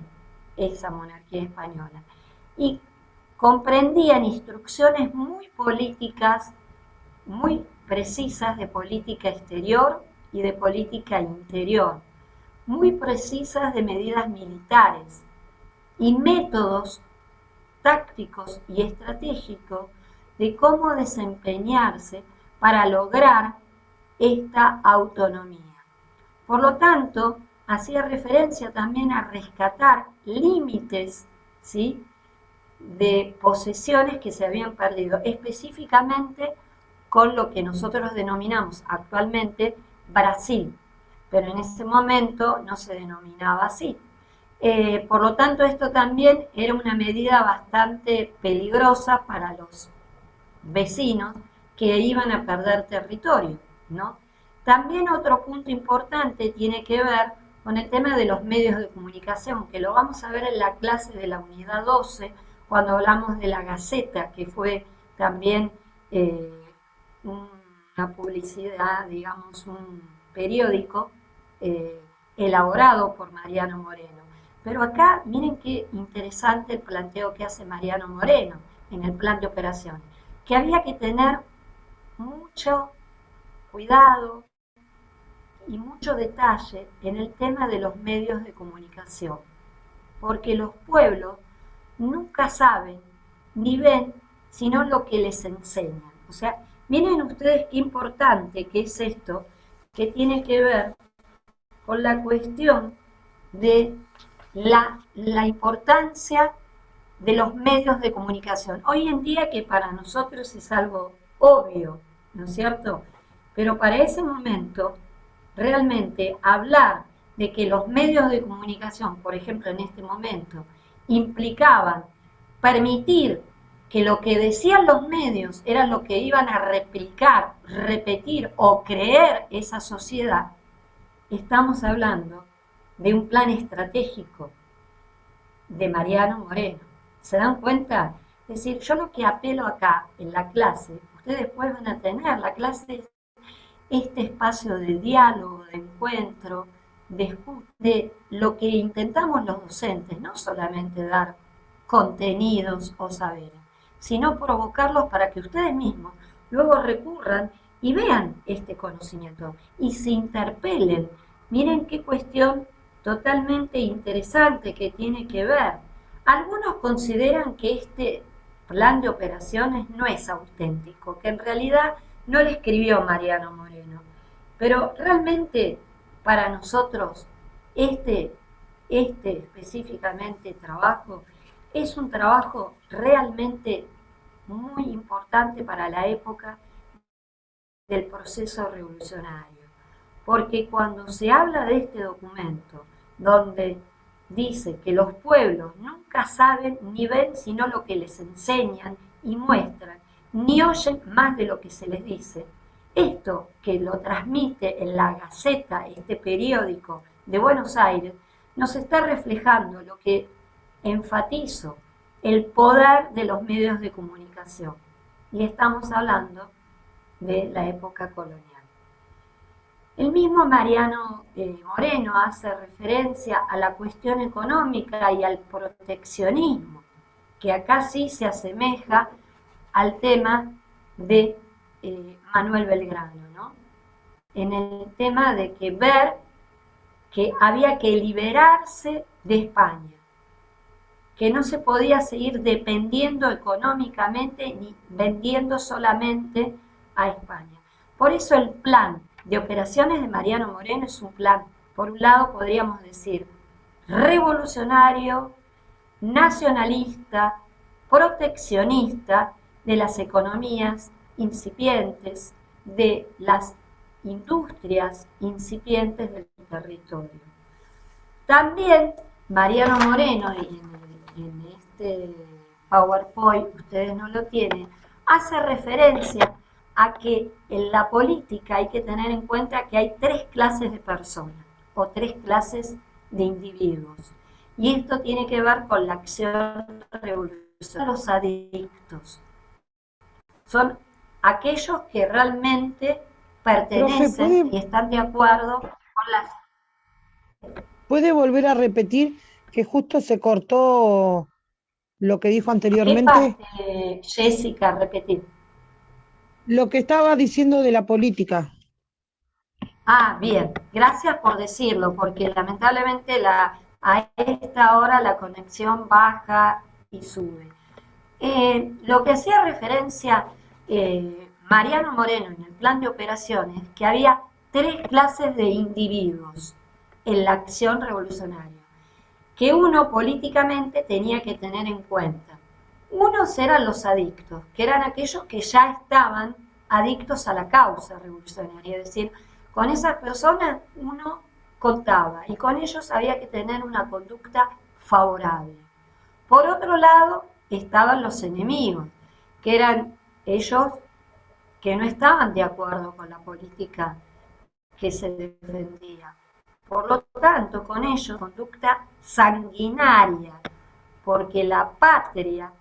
esa monarquía española. Y comprendían instrucciones muy políticas, muy precisas de política exterior y de política interior, muy precisas de medidas militares y métodos tácticos y estratégicos de cómo desempeñarse para lograr esta autonomía. Por lo tanto, hacía referencia también a rescatar límites, ¿sí?, de posesiones que se habían perdido, específicamente con lo que nosotros denominamos actualmente Brasil, pero en ese momento no se denominaba así. Por lo tanto, esto también era una medida bastante peligrosa para los vecinos que iban a perder territorio, ¿no? También otro punto importante tiene que ver con el tema de los medios de comunicación, que lo vamos a ver en la clase de la unidad 12, cuando hablamos de la Gaceta, que fue también una publicidad, digamos, un periódico elaborado por Mariano Moreno. Pero acá, miren qué interesante el planteo que hace Mariano Moreno en el plan de operaciones, que había que tener mucho cuidado y mucho detalle en el tema de los medios de comunicación, porque los pueblos nunca saben ni ven sino lo que les enseñan. O sea, miren ustedes qué importante que es esto, que tiene que ver con la cuestión de la importancia de los medios de comunicación. Hoy en día, que para nosotros es algo obvio, ¿no es cierto? pero para ese momento, realmente hablar de que los medios de comunicación, por ejemplo en este momento, implicaban permitir que lo que decían los medios era lo que iban a replicar, repetir o creer esa sociedad, estamos hablando de un plan estratégico de Mariano Moreno. ¿Se dan cuenta? Es decir, yo lo que apelo acá en la clase, ustedes después van a tener, la clase es este espacio de diálogo, de encuentro, de lo que intentamos los docentes, no solamente dar contenidos o saberes, sino provocarlos para que ustedes mismos luego recurran y vean este conocimiento y se interpelen. Miren qué cuestión totalmente interesante que tiene que ver. Algunos consideran que este plan de operaciones no es auténtico, que en realidad no lo escribió Mariano Moreno, pero realmente para nosotros este específicamente trabajo es un trabajo realmente muy importante para la época del proceso revolucionario, porque cuando se habla de este documento, donde dice que los pueblos nunca saben ni ven sino lo que les enseñan y muestran, ni oyen más de lo que se les dice, esto que lo transmite en la Gaceta, este periódico de Buenos Aires, nos está reflejando lo que enfatizo, el poder de los medios de comunicación. Y estamos hablando de la época colonial. El mismo Mariano Moreno hace referencia a la cuestión económica y al proteccionismo, que acá sí se asemeja al tema de Manuel Belgrano, ¿no? En el tema de que ver que había que liberarse de España, que no se podía seguir dependiendo económicamente ni vendiendo solamente a España. Por eso el plan de operaciones de Mariano Moreno es un plan, por un lado podríamos decir, revolucionario, nacionalista, proteccionista de las economías incipientes, de las industrias incipientes del territorio. También Mariano Moreno, en este PowerPoint, ustedes no lo tienen, hace referencia a que en la política hay que tener en cuenta que hay 3 clases de personas o 3 clases de individuos. Y esto tiene que ver con la acción revolucionaria. Los adictos son aquellos que realmente pertenecen y están de acuerdo con las... ¿Puede volver a repetir que justo se cortó lo que dijo anteriormente? ¿Qué parte, Jessica, repetir? Lo que estaba diciendo de la política. Ah, bien, gracias por decirlo, porque lamentablemente a esta hora la conexión baja y sube. Lo que hacía referencia Mariano Moreno en el plan de operaciones, que había 3 clases de individuos en la acción revolucionaria, que uno políticamente tenía que tener en cuenta. Unos eran los adictos, que eran aquellos que ya estaban adictos a la causa revolucionaria, es decir, con esas personas uno contaba y con ellos había que tener una conducta favorable. Por otro lado, estaban los enemigos, que eran ellos que no estaban de acuerdo con la política que se defendía. Por lo tanto, con ellos, conducta sanguinaria, porque la patria,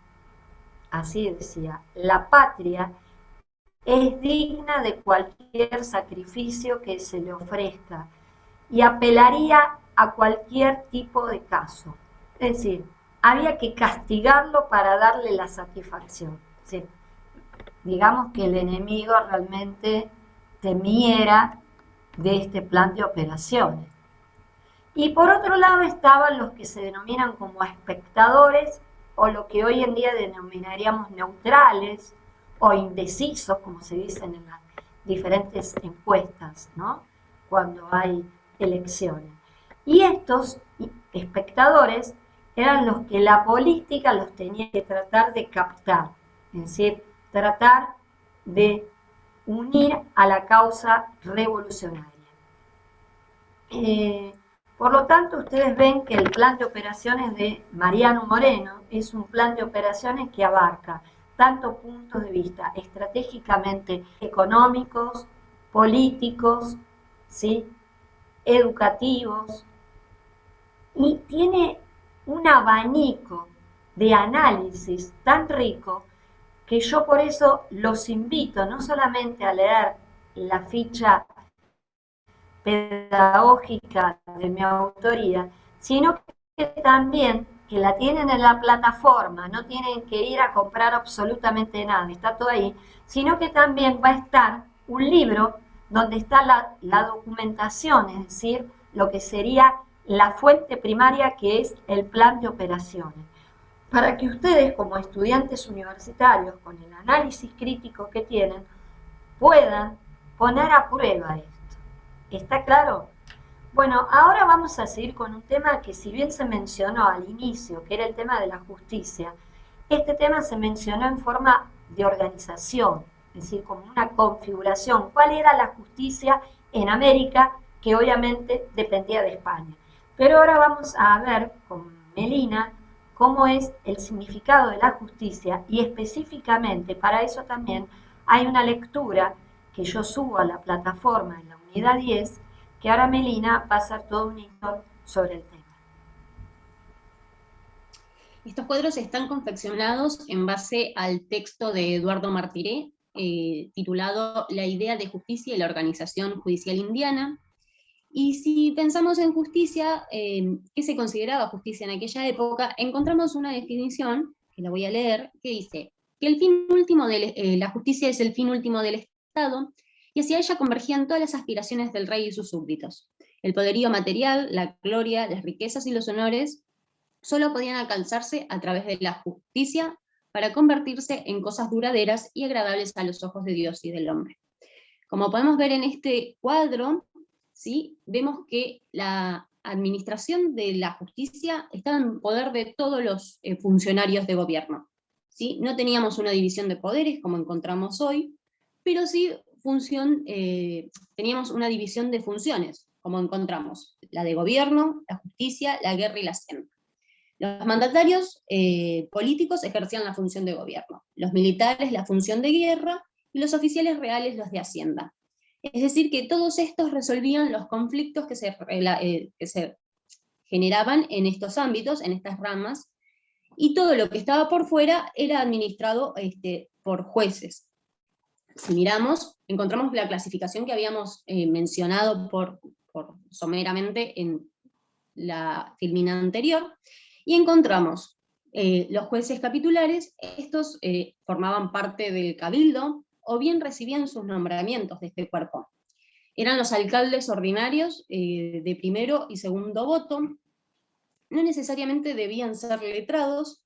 así decía, la patria es digna de cualquier sacrificio que se le ofrezca y apelaría a cualquier tipo de caso. Es decir, había que castigarlo para darle la satisfacción. ¿Sí? Digamos que el enemigo realmente temiera de este plan de operaciones. Y por otro lado estaban los que se denominan como espectadores o lo que hoy en día denominaríamos neutrales o indecisos, como se dicen en las diferentes encuestas, ¿no? Cuando hay elecciones. Y estos espectadores eran los que la política los tenía que tratar de captar, es decir, tratar de unir a la causa revolucionaria. Por lo tanto, ustedes ven que el plan de operaciones de Mariano Moreno es un plan de operaciones que abarca tanto puntos de vista estratégicamente económicos, políticos, ¿sí?, educativos, y tiene un abanico de análisis tan rico que yo por eso los invito no solamente a leer la ficha pedagógica de mi autoría, sino que también, que la tienen en la plataforma, no tienen que ir a comprar absolutamente nada, está todo ahí, sino que también va a estar un libro donde está la documentación, es decir, lo que sería la fuente primaria, que es el plan de operaciones, para que ustedes como estudiantes universitarios, con el análisis crítico que tienen, puedan poner a prueba esto. ¿Está claro? Bueno, ahora vamos a seguir con un tema que, si bien se mencionó al inicio, que era el tema de la justicia, este tema se mencionó en forma de organización, es decir, como una configuración. ¿Cuál era la justicia en América? Que obviamente dependía de España. Pero ahora vamos a ver con Melina cómo es el significado de la justicia, y específicamente para eso también hay una lectura que yo subo a la plataforma en la unidad 10, que ahora Melina va a hacer todo un hito sobre el tema. Estos cuadros están confeccionados en base al texto de Eduardo Martiré, titulado La idea de justicia y la organización judicial indiana. Y si pensamos en justicia, ¿qué se consideraba justicia en aquella época? Encontramos una definición, que la voy a leer, que dice que el fin último la justicia es el fin último del Estado, y hacia ella convergían todas las aspiraciones del rey y sus súbditos. El poderío material, la gloria, las riquezas y los honores solo podían alcanzarse a través de la justicia para convertirse en cosas duraderas y agradables a los ojos de Dios y del hombre. Como podemos ver en este cuadro, ¿sí?, vemos que la administración de la justicia estaba en poder de todos los funcionarios de gobierno, ¿sí? No teníamos una división de poderes como encontramos hoy, pero sí teníamos una división de funciones, como encontramos la de gobierno, la justicia, la guerra y la hacienda. Los mandatarios políticos ejercían la función de gobierno, los militares la función de guerra, y los oficiales reales los de hacienda. Es decir, que todos estos resolvían los conflictos que se generaban en estos ámbitos, en estas ramas, y todo lo que estaba por fuera era administrado por jueces. Si miramos, encontramos la clasificación que habíamos mencionado someramente en la filmina anterior, y encontramos los jueces capitulares. Estos formaban parte del cabildo, o bien recibían sus nombramientos de este cuerpo. Eran los alcaldes ordinarios de primero y segundo voto, no necesariamente debían ser letrados,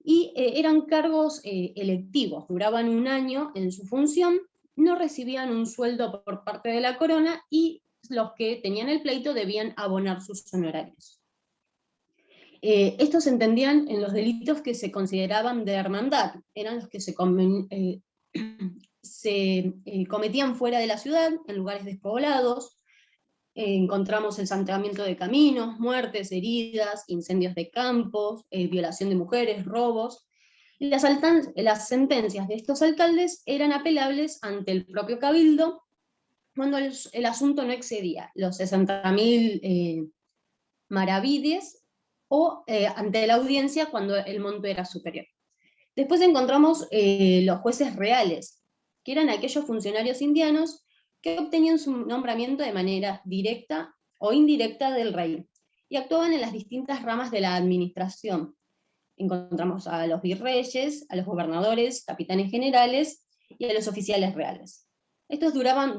y eran cargos electivos, duraban un año en su función, no recibían un sueldo por parte de la corona, y los que tenían el pleito debían abonar sus honorarios. Estos se entendían en los delitos que se consideraban de hermandad, eran los que se cometían fuera de la ciudad, en lugares despoblados. Encontramos el saneamiento de caminos, muertes, heridas, incendios de campos, violación de mujeres, robos. Y las sentencias de estos alcaldes eran apelables ante el propio cabildo cuando el asunto no excedía los 60.000 maravides, o ante la audiencia cuando el monto era superior. Después encontramos los jueces reales, que eran aquellos funcionarios indianos que obtenían su nombramiento de manera directa o indirecta del rey, y actuaban en las distintas ramas de la administración. Encontramos a los virreyes, a los gobernadores, capitanes generales y a los oficiales reales. Estos duraban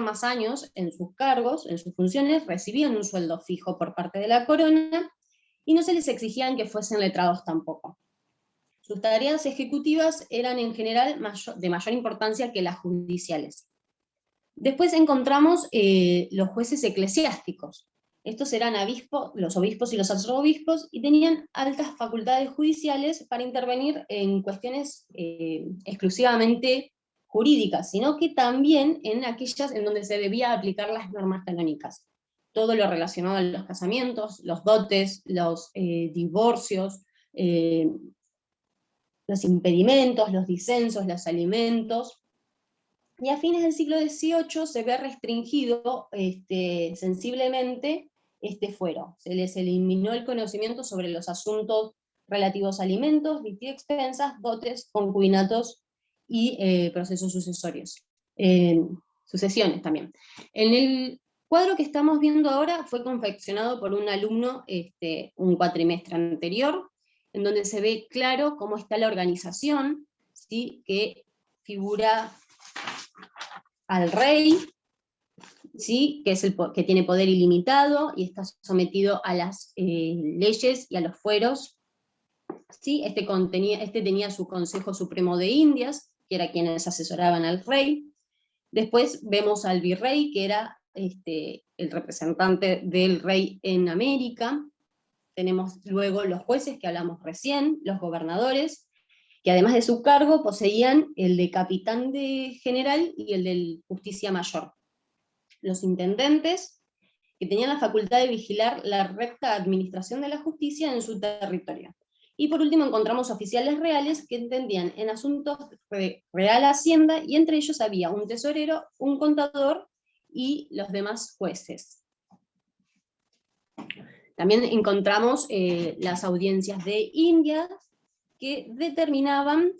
más años en sus cargos, en sus funciones, recibían un sueldo fijo por parte de la corona, y no se les exigían que fuesen letrados tampoco. Sus tareas ejecutivas eran en general de mayor importancia que las judiciales. Después encontramos los jueces eclesiásticos. Estos eran los obispos y los arzobispos, y tenían altas facultades judiciales para intervenir en cuestiones exclusivamente jurídicas, sino que también en aquellas en donde se debía aplicar las normas canónicas. Todo lo relacionado a los casamientos, los dotes, los divorcios, los impedimentos, los disensos, los alimentos. Y a fines del siglo XVIII se ve restringido sensiblemente este fuero. Se les eliminó el conocimiento sobre los asuntos relativos a alimentos, expensas, dotes, concubinatos y procesos sucesorios. Sucesiones también. En el cuadro que estamos viendo ahora fue confeccionado por un alumno un cuatrimestre anterior, en donde se ve claro cómo está la organización, ¿sí? Que figura al rey, ¿sí? Que, que tiene poder ilimitado y está sometido a las leyes y a los fueros. ¿Sí? Este tenía su Consejo Supremo de Indias, que era quienes asesoraban al rey. Después vemos al virrey, que era el representante del rey en América. Tenemos luego los jueces que hablamos recién, los gobernadores, que además de su cargo poseían el de capitán de general y el de justicia mayor. Los intendentes, que tenían la facultad de vigilar la recta administración de la justicia en su territorio. Y por último encontramos oficiales reales que entendían en asuntos de real hacienda, y entre ellos había un tesorero, un contador y los demás jueces. También encontramos las audiencias de Indias, que determinaban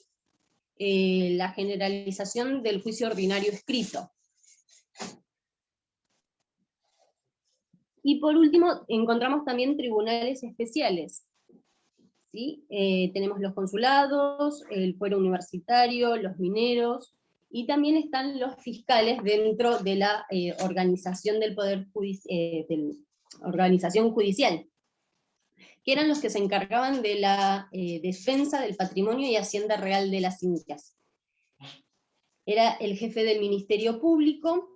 la generalización del juicio ordinario escrito. Y por último, encontramos también tribunales especiales. ¿Sí? Tenemos los consulados, el fuero universitario, los mineros, y también están los fiscales dentro de la organización del poder organización judicial, que eran los que se encargaban de la defensa del patrimonio y hacienda real de las Indias. Era el jefe del Ministerio Público,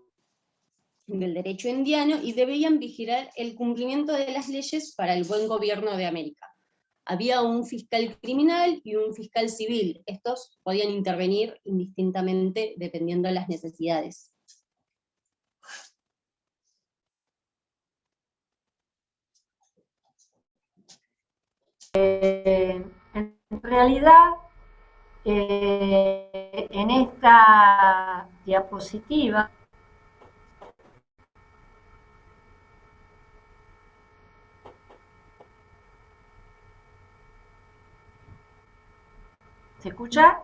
del derecho indiano, y debían vigilar el cumplimiento de las leyes para el buen gobierno de América. Había un fiscal criminal y un fiscal civil. Estos podían intervenir indistintamente dependiendo de las necesidades. En realidad, en esta diapositiva ¿se escucha?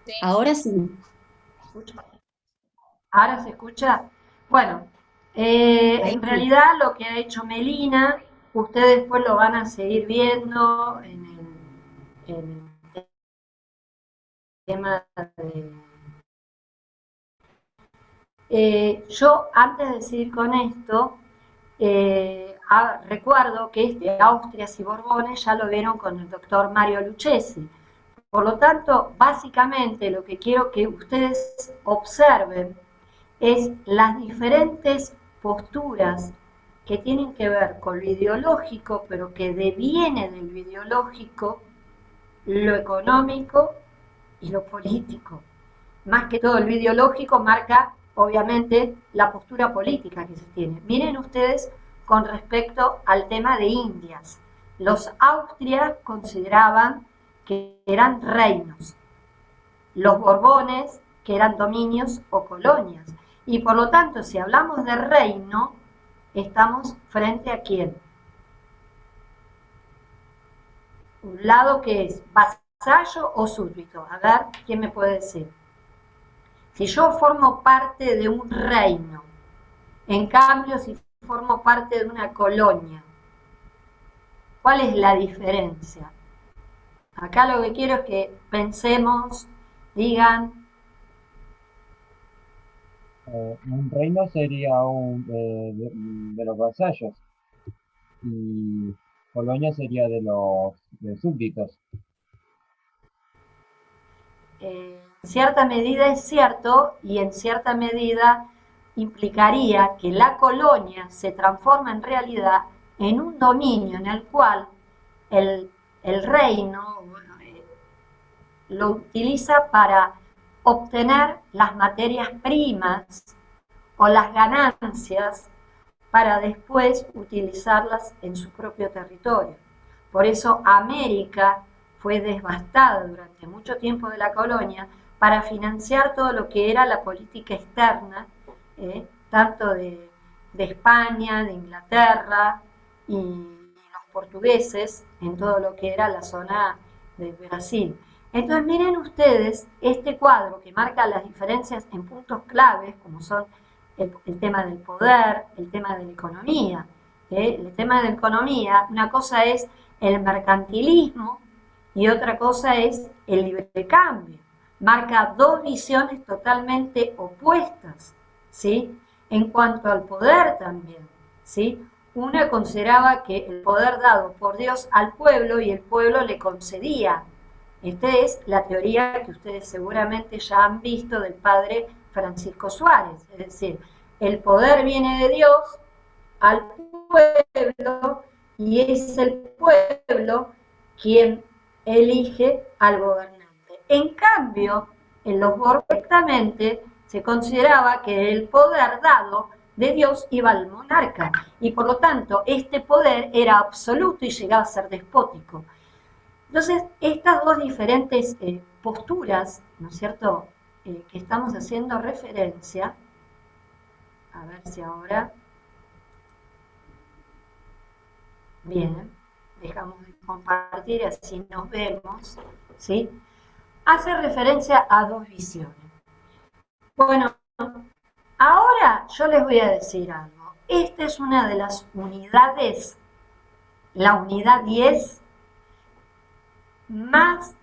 Sí. Ahora sí. ¿Ahora se escucha? Bueno, en realidad lo que ha hecho Melina, ustedes después lo van a seguir viendo en el tema de... yo, antes de seguir con esto, recuerdo que Austrias y Borbones ya lo vieron con el doctor Mario Lucchesi. Por lo tanto, básicamente lo que quiero que ustedes observen es las diferentes posturas que tienen que ver con lo ideológico, pero que deviene de lo ideológico, lo económico y lo político. Más que todo, lo ideológico marca, obviamente, la postura política que se tiene. Miren ustedes con respecto al tema de Indias. Los Austrias consideraban que eran reinos, los Borbones que eran dominios o colonias. Y por lo tanto, si hablamos de reino, estamos frente a quién. Un lado que es vasallo o súbdito. A ver, ¿quién me puede decir? Si yo formo parte de un reino, en cambio, si formo parte de una colonia, ¿cuál es la diferencia? Acá lo que quiero es que pensemos, digan... Un reino sería de los vasallos y colonia sería de los súbditos. En cierta medida es cierto, y en cierta medida implicaría que la colonia se transforma en realidad en un dominio en el cual el reino lo utiliza para obtener las materias primas o las ganancias para después utilizarlas en su propio territorio. Por eso América fue devastada durante mucho tiempo de la colonia para financiar todo lo que era la política externa, tanto de España, de Inglaterra y los portugueses en todo lo que era la zona de Brasil. Entonces miren ustedes este cuadro que marca las diferencias en puntos claves, como son el tema del poder, el tema de la economía. El tema de la economía, una cosa es el mercantilismo y otra cosa es el libre cambio. Marca dos visiones totalmente opuestas, ¿sí? En cuanto al poder también, ¿sí? Una consideraba que el poder dado por Dios al pueblo y el pueblo le concedía. Esta es la teoría que ustedes seguramente ya han visto del padre Francisco Suárez, es decir, el poder viene de Dios al pueblo y es el pueblo quien elige al gobernante. En cambio, en los correctamente se consideraba que el poder dado de Dios iba al monarca y por lo tanto este poder era absoluto y llegaba a ser despótico. Entonces, estas dos diferentes posturas, ¿no es cierto?, que estamos haciendo referencia, a ver si ahora, bien, dejamos de compartir y así nos vemos, ¿sí?, hace referencia a dos visiones. Bueno, ahora yo les voy a decir algo. Esta es una de las unidades, la unidad 10, más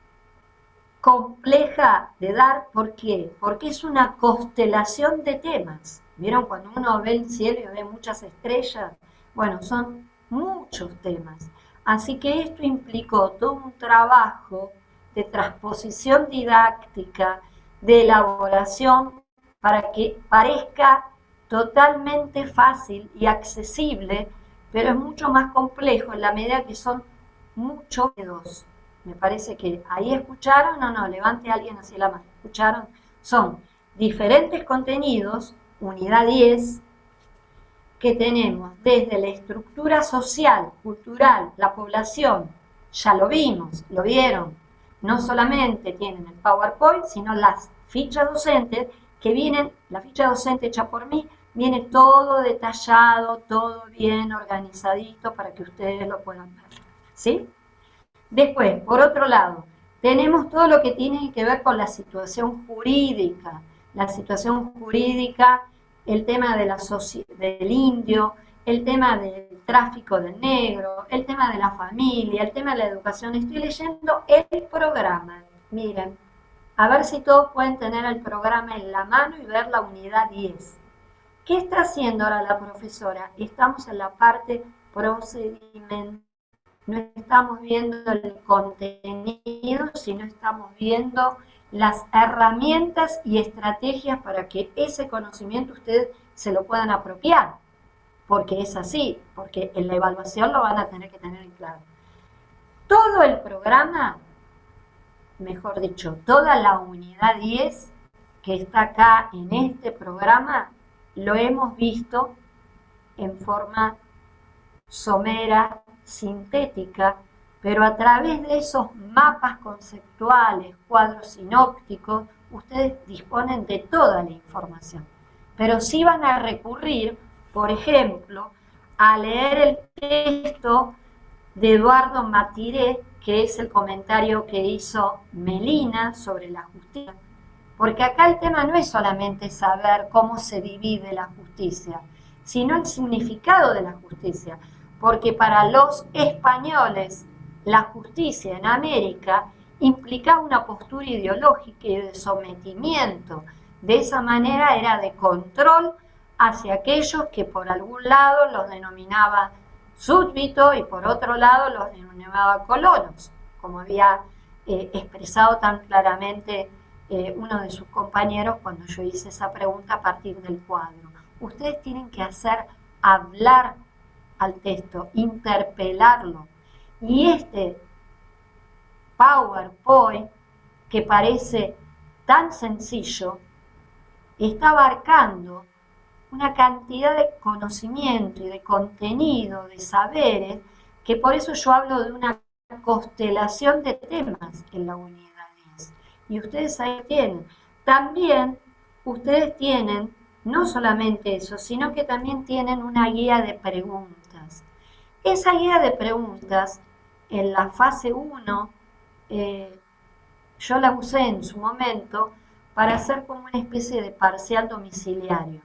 compleja de dar. ¿Por qué? Porque es una constelación de temas. ¿Vieron cuando uno ve el cielo y ve muchas estrellas? Bueno, son muchos temas. Así que esto implicó todo un trabajo de transposición didáctica, de elaboración, para que parezca totalmente fácil y accesible, pero es mucho más complejo en la medida que son muchos dedos. Me parece que ahí escucharon o no, levante a alguien así la mano. ¿Escucharon? Son diferentes contenidos, unidad 10, que tenemos desde la estructura social, cultural, la población, ya lo vimos, lo vieron, no solamente tienen el PowerPoint, sino las fichas docentes que vienen, la ficha docente hecha por mí, viene todo detallado, todo bien organizadito para que ustedes lo puedan ver, ¿sí? Después, por otro lado, tenemos todo lo que tiene que ver con la situación jurídica, el tema de del indio, el tema del tráfico del negro, el tema de la familia, el tema de la educación. Estoy leyendo el programa, miren, a ver si todos pueden tener el programa en la mano y ver la unidad 10. ¿Qué está haciendo ahora la profesora? Estamos en la parte procedimental. No estamos viendo el contenido, sino estamos viendo las herramientas y estrategias para que ese conocimiento ustedes se lo puedan apropiar, porque es así, porque en la evaluación lo van a tener que tener en claro. Todo el programa, mejor dicho, toda la unidad 10 que está acá en este programa, lo hemos visto en forma somera, sintética, pero a través de esos mapas conceptuales, cuadros sinópticos, ustedes disponen de toda la información. Pero sí van a recurrir, por ejemplo, a leer el texto de Eduardo Matiré, que es el comentario que hizo Melina sobre la justicia, porque acá el tema no es solamente saber cómo se divide la justicia, sino el significado de la justicia, porque para los españoles la justicia en América implicaba una postura ideológica y de sometimiento. De esa manera era de control hacia aquellos que por algún lado los denominaba súbditos y por otro lado los denominaba colonos, como había expresado tan claramente uno de sus compañeros cuando yo hice esa pregunta a partir del cuadro. Ustedes tienen que hacer hablar al texto, interpelarlo. Y este PowerPoint que parece tan sencillo, está abarcando una cantidad de conocimiento y de contenido, de saberes, que por eso yo hablo de una constelación de temas en la unidad 10. Y ustedes ahí tienen. También ustedes tienen no solamente eso, sino que también tienen una guía de preguntas. Esa guía de preguntas, en la fase 1, yo la usé en su momento para hacer como una especie de parcial domiciliario.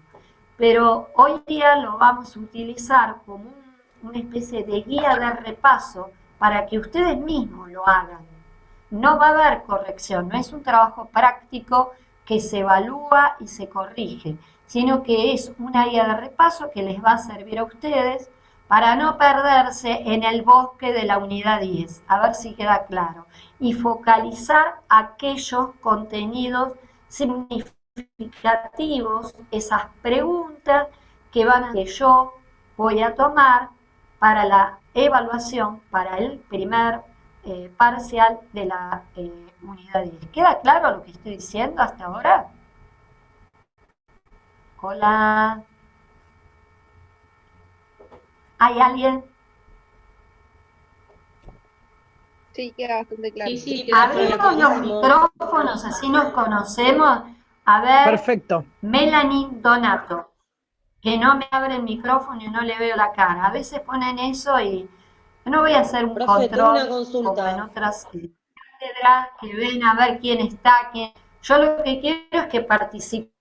Pero hoy día lo vamos a utilizar como una especie de guía de repaso para que ustedes mismos lo hagan. No va a haber corrección, no es un trabajo práctico que se evalúa y se corrige, sino que es una guía de repaso que les va a servir a ustedes para no perderse en el bosque de la unidad 10, a ver si queda claro, y focalizar aquellos contenidos significativos, esas preguntas que yo voy a tomar para la evaluación, para el primer parcial de la unidad 10. ¿Queda claro lo que estoy diciendo hasta ahora? Hola. ¿Hay alguien? Sí, queda bastante claro. Sí, Abrimos los micrófonos, así nos conocemos. A ver, Perfecto. Melanie Donato, que no me abre el micrófono y no le veo la cara. A veces ponen eso y no voy a hacer un Profe, tengo control una consulta. como en otras cátedras que ven a ver quién está, quién. Yo lo que quiero es que participemos.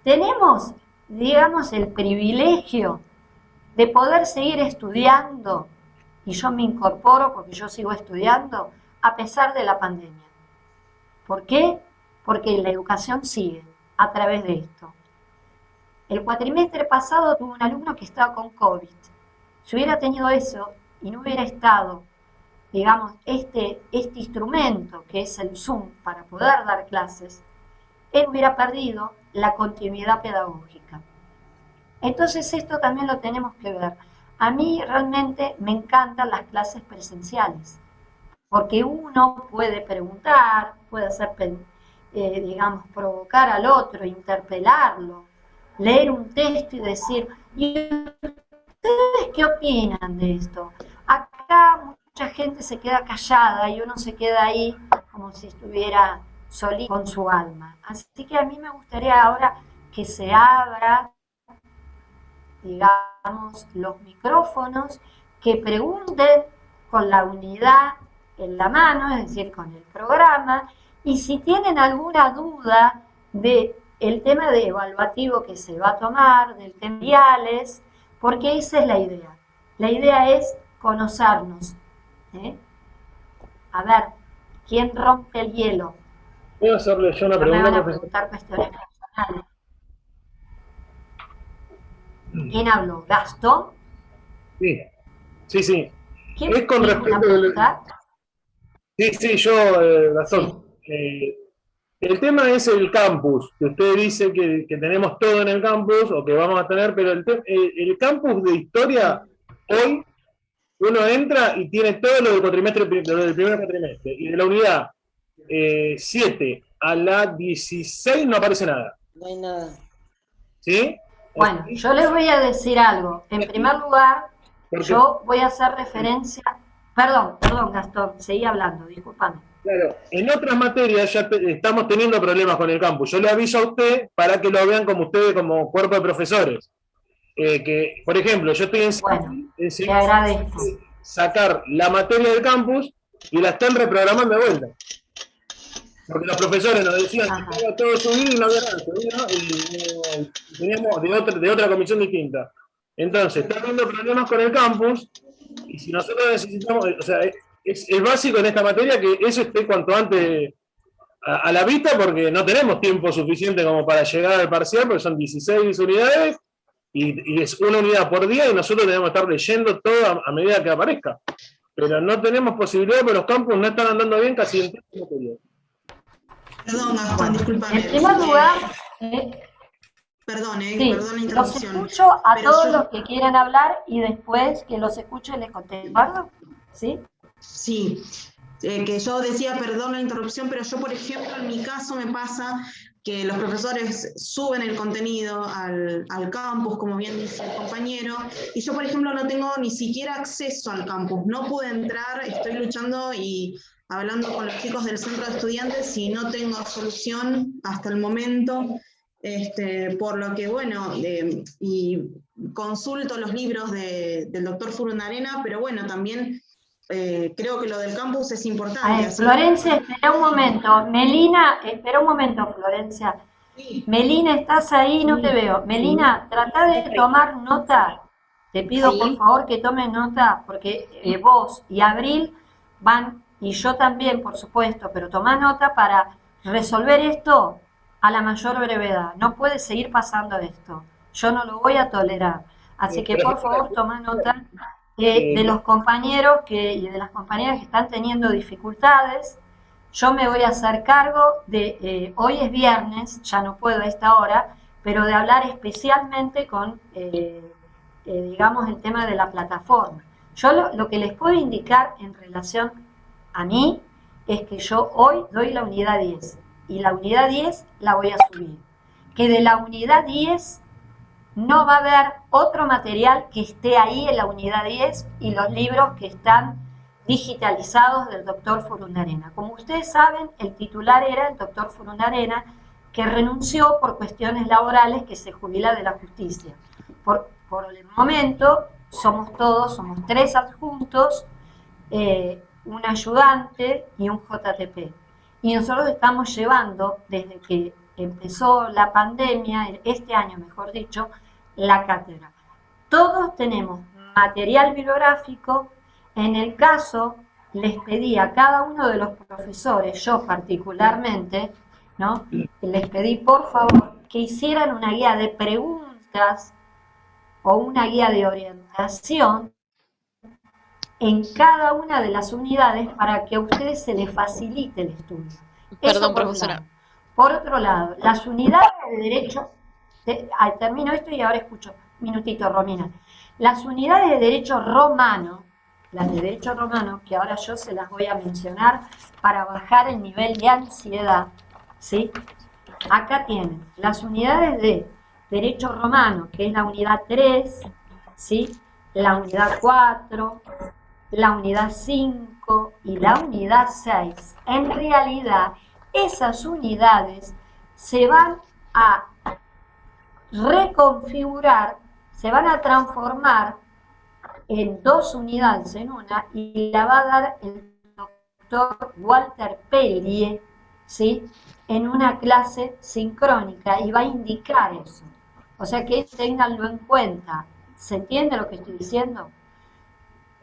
Tenemos, digamos, el privilegio de poder seguir estudiando, y yo me incorporo porque yo sigo estudiando a pesar de la pandemia. ¿Por qué? Porque la educación sigue a través de esto. El cuatrimestre pasado tuve un alumno que estaba con COVID. Si hubiera tenido eso y no hubiera estado, digamos, este instrumento que es el Zoom para poder dar clases, él hubiera perdido la continuidad pedagógica. Entonces esto también lo tenemos que ver. A mí realmente me encantan las clases presenciales, porque uno puede preguntar, puede hacer, digamos, provocar al otro, interpelarlo, leer un texto y decir, ¿y ustedes qué opinan de esto? Acá mucha gente se queda callada y uno se queda ahí como si estuviera solito con su alma. Así que a mí me gustaría ahora que se abra, digamos, los micrófonos, que pregunten con la unidad en la mano, es decir, con el programa, y si tienen alguna duda del tema de evaluativo que se va a tomar, del tema de viales, porque esa es la idea. La idea es conocernos. A ver, ¿quién rompe el hielo? ¿Puedo hacerle yo una No me pregunta, van a profesor? preguntar cuestiones personales. ¿Quién habló? ¿Gastón? Sí, sí, sí. ¿Quién Es con tiene respecto una pregunta? Sí, yo, Gastón. El tema es el campus, que usted dice que tenemos todo en el campus, o que vamos a tener, pero el campus de historia, hoy, uno entra y tiene todo lo del cuatrimestre, lo del primer cuatrimestre, y de la unidad 7 a la 16 no aparece nada. No hay nada. ¿Sí? Bueno, yo les voy a decir algo. En primer lugar, Porque, yo voy a hacer referencia... Perdón, Gastón, seguí hablando, discúlpame. claro, en otras materias ya estamos teniendo problemas con el campus. Yo le aviso a usted para que lo vean como ustedes, como cuerpo de profesores. Que, por ejemplo, yo estoy Te agradezco. sacar la materia del campus y la están reprogramando de vuelta. Porque los profesores nos decían que estaba todo subido y no había nada subido, ¿no? Y teníamos de otra comisión distinta. Entonces, están habiendo problemas con el campus, y si nosotros necesitamos, o sea, es básico en esta materia que eso esté cuanto antes a la vista, porque no tenemos tiempo suficiente como para llegar al parcial, porque son 16 unidades, y es una unidad por día, y nosotros debemos estar leyendo todo a medida que aparezca. Pero no tenemos posibilidad, porque los campus no están andando bien casi en todas las materias. Perdón, Gastón, discúlpame. En primer lugar, Perdón la sí, los interrupción. escucho a Pero todos yo- los que quieran hablar y después que los escuche les contesto, ¿de acuerdo? ¿Sí? Sí. que yo decía, perdón la interrupción, pero yo, por ejemplo, en mi caso me pasa que los profesores suben el contenido al campus, como bien dice el compañero, y yo, por ejemplo, no tengo ni siquiera acceso al campus, no pude entrar, estoy luchando y hablando con los chicos del centro de estudiantes y no tengo solución hasta el momento, por lo que, bueno, y consulto los libros del doctor Furunarena, pero bueno, también creo que lo del campus es importante. Florencia, espera un momento. Melina, espera un momento, Florencia. Sí. Melina, ¿estás ahí? No te veo. Melina, trata de tomar nota. Te pido, por favor, que tomes nota, porque vos y Abril van, y yo también, por supuesto, pero toma nota para resolver esto a la mayor brevedad. No puede seguir pasando esto. Yo no lo voy a tolerar. Así que, por favor, toma nota de los compañeros y de las compañeras que están teniendo dificultades. Yo me voy a hacer cargo de, hoy es viernes, ya no puedo a esta hora, pero de hablar especialmente con, digamos, el tema de la plataforma. Yo lo que les puedo indicar en relación a mí es que yo hoy doy la unidad 10 y la unidad 10 la voy a subir. Que de la unidad 10 no va a haber otro material que esté ahí en la unidad 10 y los libros que están digitalizados del doctor Furunarena. Como ustedes saben, el titular era el doctor Furunarena, que renunció por cuestiones laborales, que se jubila de la justicia. Por el momento, somos 3 adjuntos, un ayudante y un JTP. Y nosotros estamos llevando, desde que empezó la pandemia, este año mejor dicho, la cátedra. Todos tenemos material bibliográfico. En el caso, les pedí a cada uno de los profesores, yo particularmente, ¿no? Les pedí por favor que hicieran una guía de preguntas o una guía de orientación en cada una de las unidades para que a ustedes se les facilite el estudio. Perdón, profesora. Por otro lado, las unidades de derecho, termino esto y ahora escucho, un minutito, Romina. Las unidades de derecho romano, las de derecho romano, que ahora yo se las voy a mencionar para bajar el nivel de ansiedad, ¿sí? Acá tienen las unidades de derecho romano, que es la unidad 3, ¿sí? La unidad 4, la unidad 5 y la unidad 6. En realidad, esas unidades se van a reconfigurar, se van a transformar en 2 unidades en una, y la va a dar el doctor Walter Pellier, ¿sí? En una clase sincrónica, y va a indicar eso. O sea que ténganlo en cuenta. ¿Se entiende lo que estoy diciendo?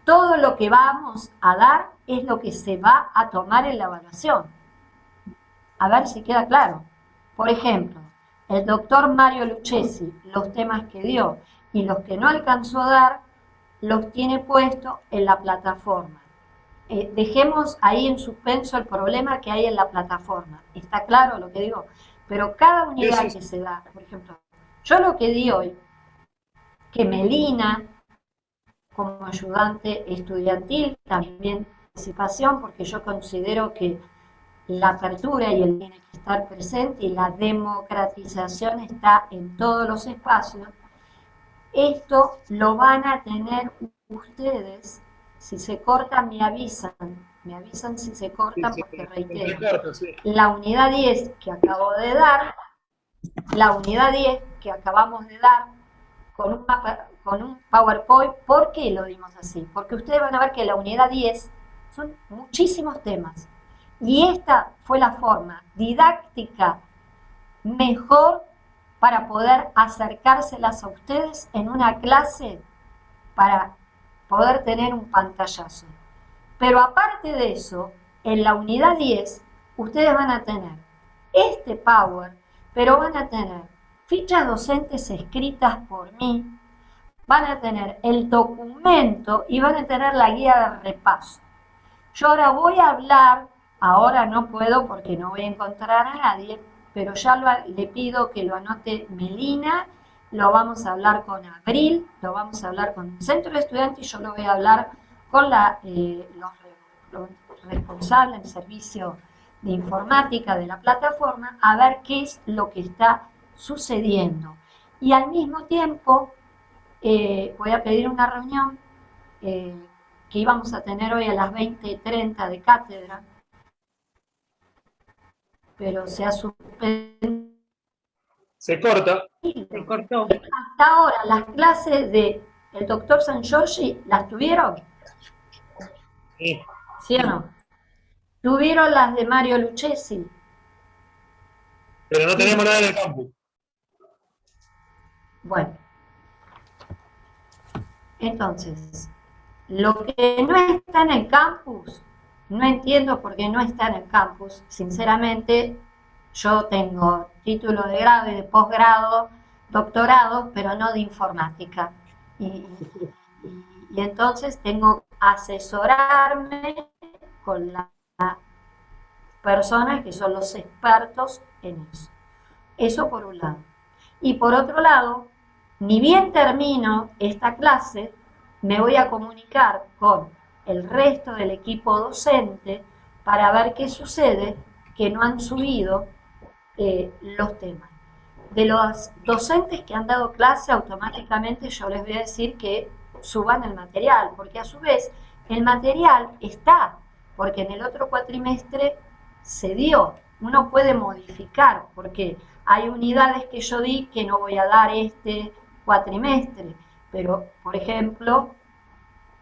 Todo lo que vamos a dar es lo que se va a tomar en la evaluación. A ver si queda claro. Por ejemplo, el doctor Mario Lucchesi, los temas que dio y los que no alcanzó a dar, los tiene puestos en la plataforma. Dejemos ahí en suspenso el problema que hay en la plataforma. ¿Está claro lo que digo? Pero cada unidad que se da, por ejemplo, yo lo que di hoy, que Melina, como ayudante estudiantil, también participación, porque yo considero que la apertura y el tiene que estar presente y la democratización está en todos los espacios. Esto lo van a tener ustedes. Si se corta, me avisan si se corta, porque reitero, la unidad 10 que acabo de dar, la unidad 10 que acabamos de dar con un PowerPoint. ¿Por qué lo dimos así? Porque ustedes van a ver que la unidad 10 son muchísimos temas, y esta fue la forma didáctica mejor para poder acercárselas a ustedes en una clase, para poder tener un pantallazo. Pero aparte de eso, en la unidad 10, ustedes van a tener este Power, pero van a tener fichas docentes escritas por mí, van a tener el documento y van a tener la guía de repaso. Yo ahora voy a hablar, ahora no puedo porque no voy a encontrar a nadie, pero ya le pido que lo anote Melina, lo vamos a hablar con Abril, lo vamos a hablar con el centro de estudiantes y yo lo voy a hablar con los los responsables del servicio de informática de la plataforma, a ver qué es lo que está sucediendo. Y al mismo tiempo voy a pedir una reunión que íbamos a tener hoy a las 20:30 de cátedra, pero se ha suspendido. Se corta. Se cortó. Hasta ahora, las clases del doctor San Giorgi, ¿las tuvieron? Sí. ¿Sí o no? ¿Tuvieron las de Mario Lucchesi? Pero no teníamos nada en el campus. Bueno. Entonces, lo que no está en el campus, no entiendo por qué no está en el campus. Sinceramente, yo tengo título de grado y de posgrado, doctorado, pero no de informática. Y entonces tengo que asesorarme con las personas que son los expertos en eso. Eso por un lado. Y por otro lado, ni bien termino esta clase, me voy a comunicar con el resto del equipo docente para ver qué sucede, que no han subido los temas. De los docentes que han dado clase, automáticamente yo les voy a decir que suban el material, porque a su vez el material está, porque en el otro cuatrimestre se dio. Uno puede modificar, porque hay unidades que yo di que no voy a dar este cuatrimestre, pero, por ejemplo,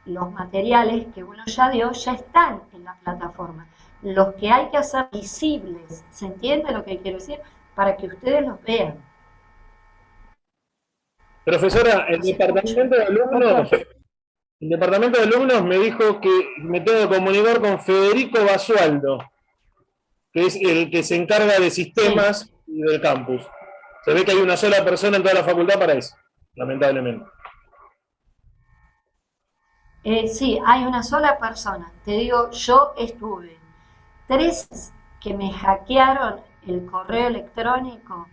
los materiales que uno ya dio ya están en la plataforma. Los que hay que hacer visibles, ¿se entiende lo que quiero decir? Para que ustedes los vean. Profesora, el departamento de alumnos me dijo que me tengo que comunicar con Federico Basualdo, que es el que se encarga de sistemas y del campus. Se ve que hay una sola persona en toda la facultad para eso, lamentablemente. Sí, hay una sola persona. Te digo, yo estuve 3 que me hackearon el correo electrónico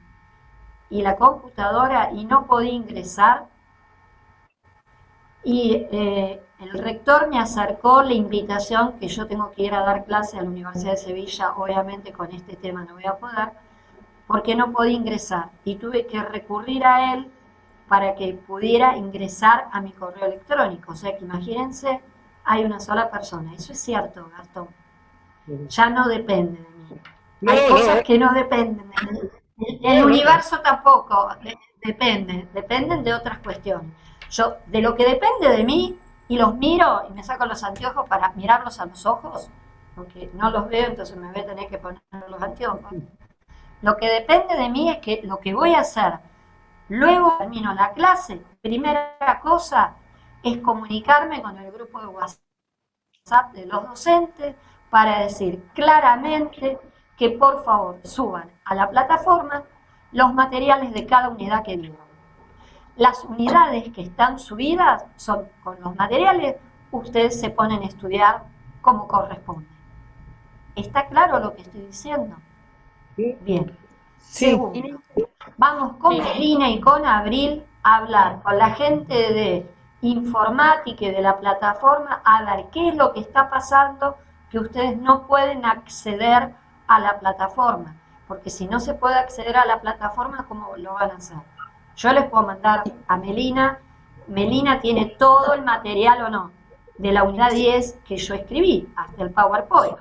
y la computadora y no podía ingresar. Y el rector me acercó la invitación que yo tengo que ir a dar clase a la Universidad de Sevilla, obviamente con este tema no voy a poder, porque no podía ingresar. Y tuve que recurrir a él para que pudiera ingresar a mi correo electrónico. O sea que imagínense, hay una sola persona. Eso es cierto, Gastón. Ya no depende de mí. Hay cosas que no dependen de mí. El universo tampoco dependen de otras cuestiones. Yo, de lo que depende de mí, y los miro y me saco los anteojos para mirarlos a los ojos, porque no los veo, entonces me voy a tener que poner los anteojos. Lo que depende de mí es que lo que voy a hacer, luego termino la clase, primera cosa es comunicarme con el grupo de WhatsApp de los docentes para decir claramente que por favor suban a la plataforma los materiales de cada unidad que dieron. Las unidades que están subidas son con los materiales, ustedes se ponen a estudiar como corresponde. ¿Está claro lo que estoy diciendo? Bien. Sí. Segundo, vamos con Melina y con Abril a hablar con la gente de informática y de la plataforma a ver qué es lo que está pasando, que ustedes no pueden acceder a la plataforma, porque si no se puede acceder a la plataforma, ¿cómo lo van a hacer? Yo les puedo mandar a Melina, Melina tiene todo el material o no, de la unidad 10 que yo escribí, hasta el PowerPoint.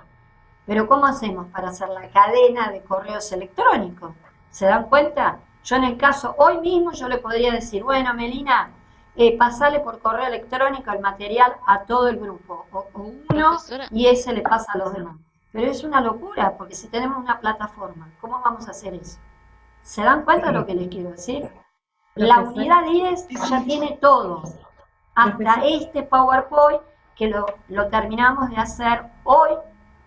Pero ¿cómo hacemos para hacer la cadena de correos electrónicos? ¿Se dan cuenta? Yo en el caso, hoy mismo yo le podría decir, bueno, Melina, pasale por correo electrónico el material a todo el grupo, o uno, profesora, y ese le pasa a los demás. Pero es una locura, porque si tenemos una plataforma, ¿cómo vamos a hacer eso? ¿Se dan cuenta de lo que les quiero decir? La unidad 10 ya tiene todo, hasta este PowerPoint que lo terminamos de hacer hoy,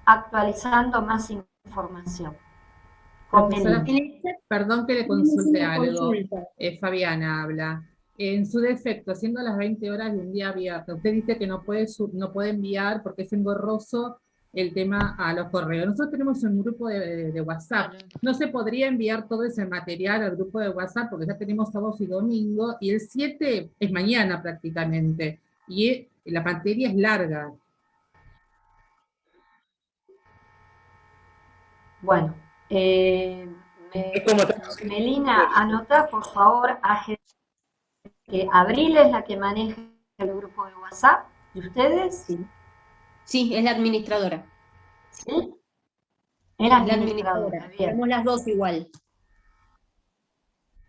actualizando más información. Perdón que le consulte algo. Fabiana habla. En su defecto, siendo las 20 horas de un día abierto, usted dice que no puede enviar porque es engorroso el tema a los correos. Nosotros tenemos un grupo de WhatsApp. No se podría enviar todo ese material al grupo de WhatsApp porque ya tenemos sábados y domingos, y el 7 es mañana prácticamente, y la materia es larga. Bueno, Melina, anotá por favor que Abril es la que maneja el grupo de WhatsApp. ¿Y ustedes? Sí. Sí, es la administradora. ¿Sí? Es la administradora, bien. Somos las dos igual.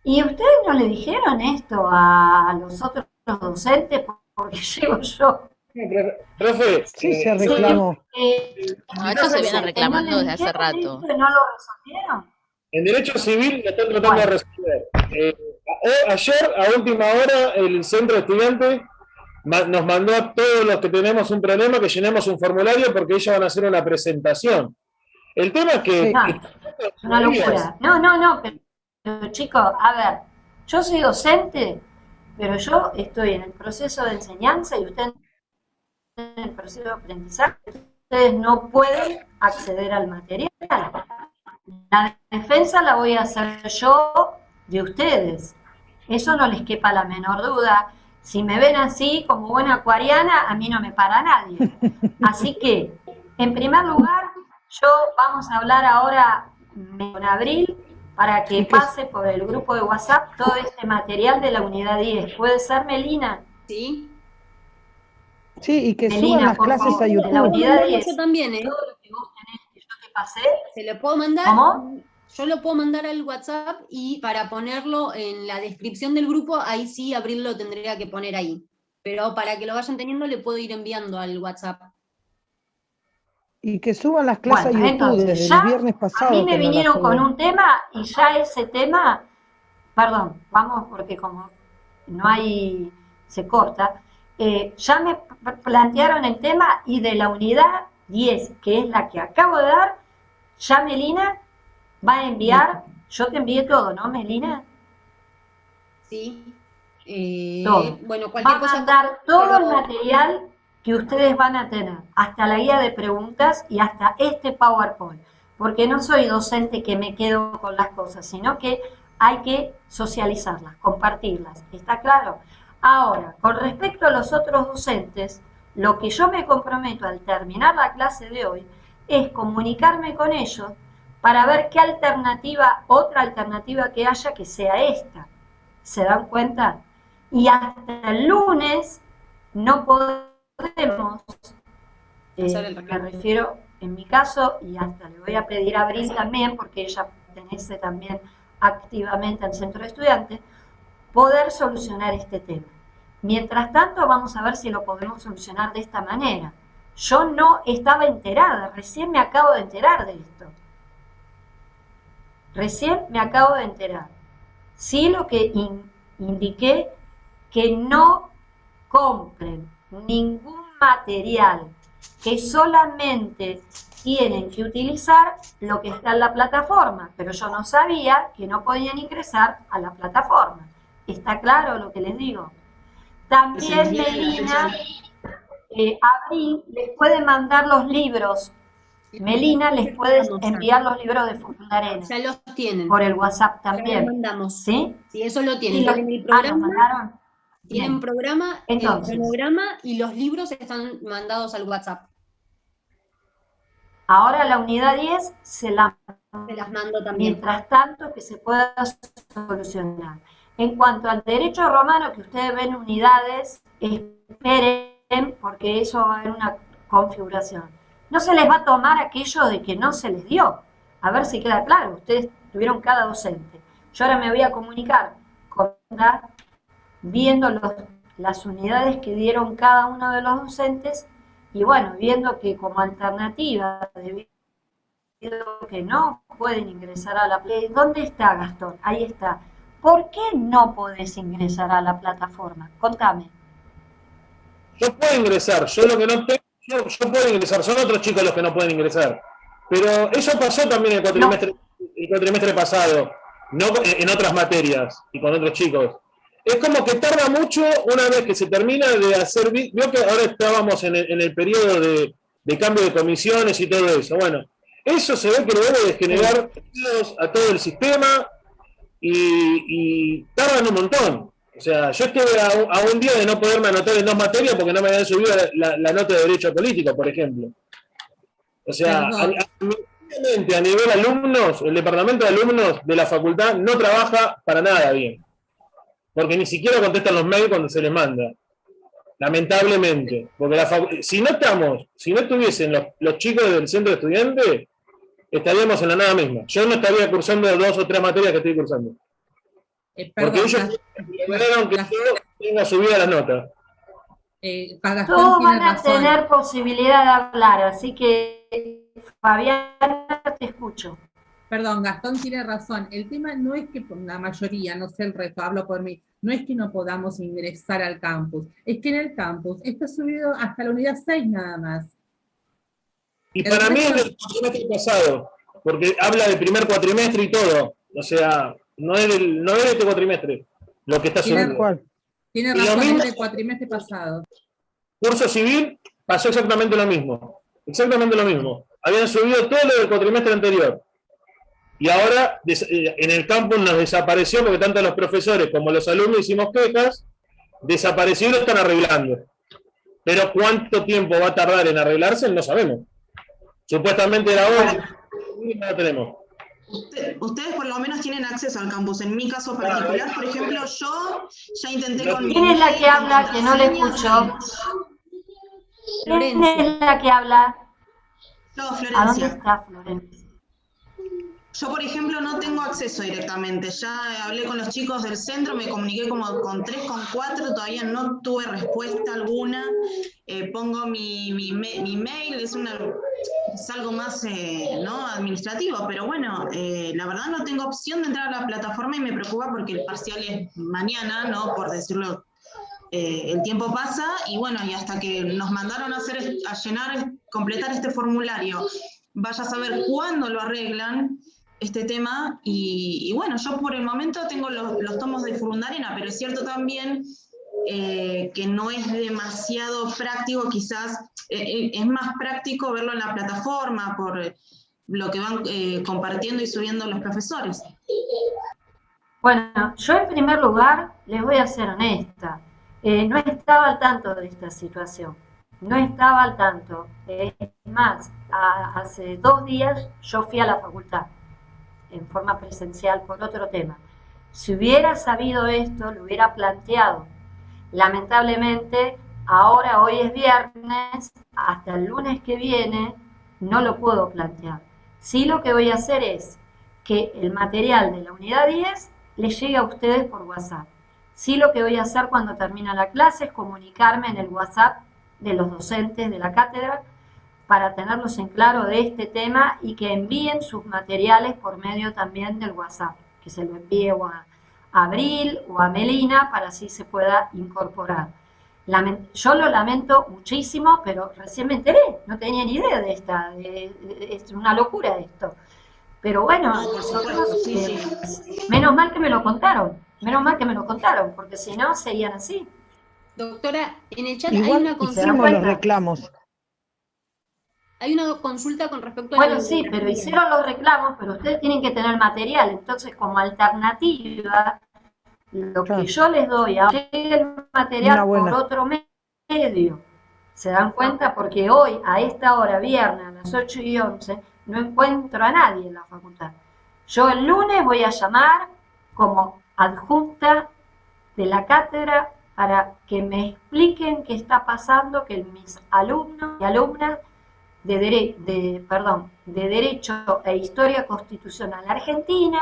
¿Y ustedes no le dijeron esto a los otros docentes? Porque llego yo. Profe, Sí, se reclamó. No, esto se viene reclamando desde hace rato. ¿No lo resolvieron? en Derecho Civil lo están tratando de resolver. Ayer, a última hora, el centro de estudiantes nos mandó a todos los que tenemos un problema que llenemos un formulario porque ellos van a hacer una presentación. El tema es que... Es una locura. No, pero chicos, a ver, yo soy docente, pero yo estoy en el proceso de enseñanza y ustedes en el proceso de aprendizaje. Ustedes no pueden acceder al material. La defensa la voy a hacer yo de ustedes. Eso no les quepa la menor duda. Si me ven así, como buena acuariana, a mí no me para nadie. Así que, en primer lugar, vamos a hablar ahora con Abril para que pase por el grupo de WhatsApp todo este material de la unidad 10. ¿Puede ser, Melina? Sí. Sí, y que Melina, suban las por clases favor, a de la YouTube. unidad 10. Yo también, ¿eh? Todo lo que vos tenés que yo te pasé. ¿Se lo puedo mandar? ¿Cómo? Yo lo puedo mandar al WhatsApp y para ponerlo en la descripción del grupo, ahí sí Abril lo tendría que poner ahí. Pero para que lo vayan teniendo, le puedo ir enviando al WhatsApp. Y que suban las clases a YouTube Entonces, desde ya el viernes pasado. a mí me que no las vinieron con suben. un tema y ya ese tema, perdón, vamos porque como no hay, se corta, ya me plantearon el tema y de la unidad 10, que es la que acabo de dar, ya Melina va a enviar, yo te envié todo, ¿no, Melina? Sí. Todo. Bueno, Va cualquier a cosa. mandar todo el material que ustedes van a tener, hasta la guía de preguntas y hasta este PowerPoint, porque no soy docente que me quedo con las cosas, sino que hay que socializarlas, compartirlas, ¿está claro? Ahora, con respecto a los otros docentes, lo que yo me comprometo al terminar la clase de hoy es comunicarme con ellos para ver qué alternativa, otra alternativa que haya que sea esta. ¿Se dan cuenta? Y hasta el lunes no podemos, me refiero en mi caso, y hasta le voy a pedir a Abril también, porque ella pertenece también activamente al centro de estudiantes, poder solucionar este tema. Mientras tanto, vamos a ver si lo podemos solucionar de esta manera. Yo no estaba enterada, recién me acabo de enterar de esto. Recién me acabo de enterar. Sí, lo que indiqué, que no compren ningún material, que solamente tienen que utilizar lo que está en la plataforma, pero yo no sabía que no podían ingresar a la plataforma. ¿Está claro lo que les digo? También Melina, Abril les puede mandar los libros. Melina les puede enviar los libros de Fundación Arena. Ya los tienen. Por el WhatsApp también. Ya los mandamos. ¿Sí? Sí, eso lo tienen. ¿Y los, tienen el programa, ¿los mandaron? tienen Bien. programa, Entonces, el cronograma y los libros están mandados al WhatsApp. Ahora la unidad 10 se las mando también. Mientras tanto, que se pueda solucionar. En cuanto al derecho romano, que ustedes ven unidades, esperen, porque eso va a haber una configuración. No se les va a tomar aquello de que no se les dio. A ver si queda claro. Ustedes tuvieron cada docente. Yo ahora me voy a comunicar con viendo las unidades que dieron cada uno de los docentes y bueno, viendo que como alternativa, debido a que no pueden ingresar a la plataforma. ¿Dónde está, Gastón? Ahí está. ¿Por qué no podés ingresar a la plataforma? Contame. Yo puedo ingresar, yo lo que no tengo, yo puedo ingresar, son otros chicos los que no pueden ingresar. Pero eso pasó también el cuatrimestre pasado, no en otras materias y con otros chicos. Es como que tarda mucho una vez que se termina de hacer, vio que ahora estábamos en el periodo de cambio de comisiones y todo eso. Bueno, eso se ve que lo debe de generar a todo el sistema y tardan un montón. O sea, yo estuve a un día de no poderme anotar en 2 materias porque no me habían subido la nota de Derecho Político, por ejemplo. O sea, Obviamente, a nivel alumnos, el departamento de alumnos de la facultad no trabaja para nada bien. Porque ni siquiera contestan los mails cuando se les manda. Lamentablemente. Porque si no estuviesen los chicos del centro de estudiantes, estaríamos en la nada misma. Yo no estaría cursando 2 o 3 materias que estoy cursando. Porque ellos lograron que yo tenga subida la nota. Todos van a tener posibilidad de hablar, así que Fabiana, te escucho. Perdón, Gastón tiene razón. El tema no es que la mayoría, no sé el resto, hablo por mí, no es que no podamos ingresar al campus, es que en el campus está subido hasta la unidad 6 nada más. Y para mí es del cuatrimestre pasado, porque habla del primer cuatrimestre y todo. O sea, no es de este cuatrimestre lo que está subiendo. Tiene razón, es del cuatrimestre pasado. Curso civil pasó exactamente lo mismo. Exactamente lo mismo. Habían subido todo lo del cuatrimestre anterior. Y ahora en el campus nos desapareció porque tanto los profesores como los alumnos hicimos quejas, desapareció y lo están arreglando. Pero cuánto tiempo va a tardar en arreglarse no sabemos. Supuestamente era hoy y no lo tenemos. Ustedes por lo menos tienen acceso al campus. En mi caso particular, por ejemplo, yo ya intenté con... ¿Quién es la que habla que no le escucho? ¿Quién es la que habla? No, Florencia. ¿A dónde está Florencia? Yo, por ejemplo, no tengo acceso directamente. Ya hablé con los chicos del centro, me comuniqué como con 3, con 4, todavía no tuve respuesta alguna. Pongo mi mail, es algo más ¿no? administrativo, pero bueno, la verdad no tengo opción de entrar a la plataforma y me preocupa porque el parcial es mañana, ¿no? Por decirlo, el tiempo pasa y bueno, y hasta que nos mandaron a completar este formulario, vaya a saber cuándo lo arreglan este tema, y bueno, yo por el momento tengo los tomos de Furundarena, pero es cierto también que no es demasiado práctico, quizás es más práctico verlo en la plataforma por lo que van compartiendo y subiendo los profesores. Bueno, yo en primer lugar les voy a ser honesta, no estaba al tanto de esta situación, no estaba al tanto, es más, hace 2 días yo fui a la facultad en forma presencial por otro tema. Si hubiera sabido esto, lo hubiera planteado. Lamentablemente, hoy es viernes, hasta el lunes que viene no lo puedo plantear. Sí, lo que voy a hacer es que el material de la unidad 10 les llegue a ustedes por WhatsApp. Sí, lo que voy a hacer cuando termina la clase es comunicarme en el WhatsApp de los docentes de la cátedra para tenerlos en claro de este tema y que envíen sus materiales por medio también del WhatsApp, que se lo envíe o a Abril o a Melina para así se pueda incorporar. Yo lo lamento muchísimo, pero recién me enteré, no tenía ni idea de es una locura esto. Pero bueno, nosotros, menos mal que me lo contaron, porque si no serían así. Doctora, en el chat igual hay una consulta. hicimos los reclamos. Hay una consulta con respecto a... Bueno, sí, pero hicieron los reclamos, pero ustedes tienen que tener material. Entonces, como alternativa, lo que yo les doy, ahora llegue el material por otro medio. ¿Se dan cuenta? Porque hoy, a esta hora, viernes, a las 8:11, no encuentro a nadie en la facultad. Yo el lunes voy a llamar como adjunta de la cátedra para que me expliquen qué está pasando, que mis alumnos y alumnas de Derecho e Historia Constitucional Argentina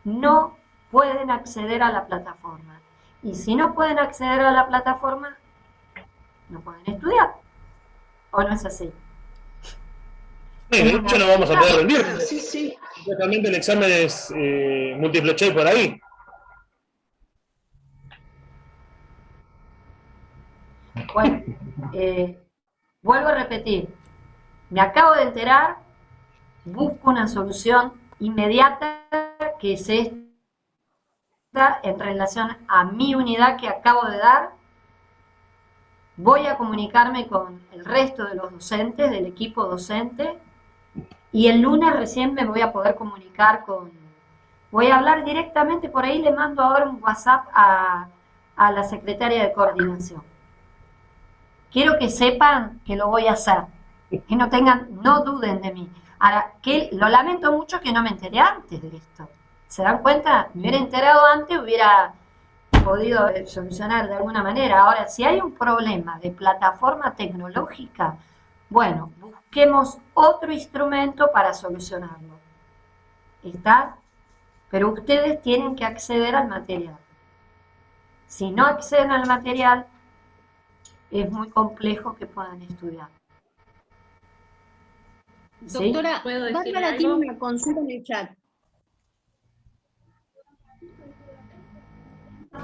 no pueden acceder a la plataforma. Y si no pueden acceder a la plataforma, no pueden estudiar. ¿O no es así? Sí, de hecho no vamos a poder rendir. Sí. Totalmente el examen es múltiple choice por ahí. Bueno, vuelvo a repetir. Me acabo de enterar, busco una solución inmediata que es esta en relación a mi unidad que acabo de dar. Voy a comunicarme con el resto de los docentes, del equipo docente, y el lunes recién me voy a poder comunicar voy a hablar directamente, por ahí le mando ahora un WhatsApp a la secretaria de coordinación. Quiero que sepan que lo voy a hacer. Que no duden de mí. Ahora, que lo lamento mucho que no me enteré antes de esto. ¿Se dan cuenta? Me hubiera enterado antes, hubiera podido solucionar de alguna manera. Ahora, si hay un problema de plataforma tecnológica, bueno, busquemos otro instrumento para solucionarlo. ¿Está? Pero ustedes tienen que acceder al material. Si no acceden al material, es muy complejo que puedan estudiar. ¿Sí? Doctora, Bárbara tiene una consulta en el chat.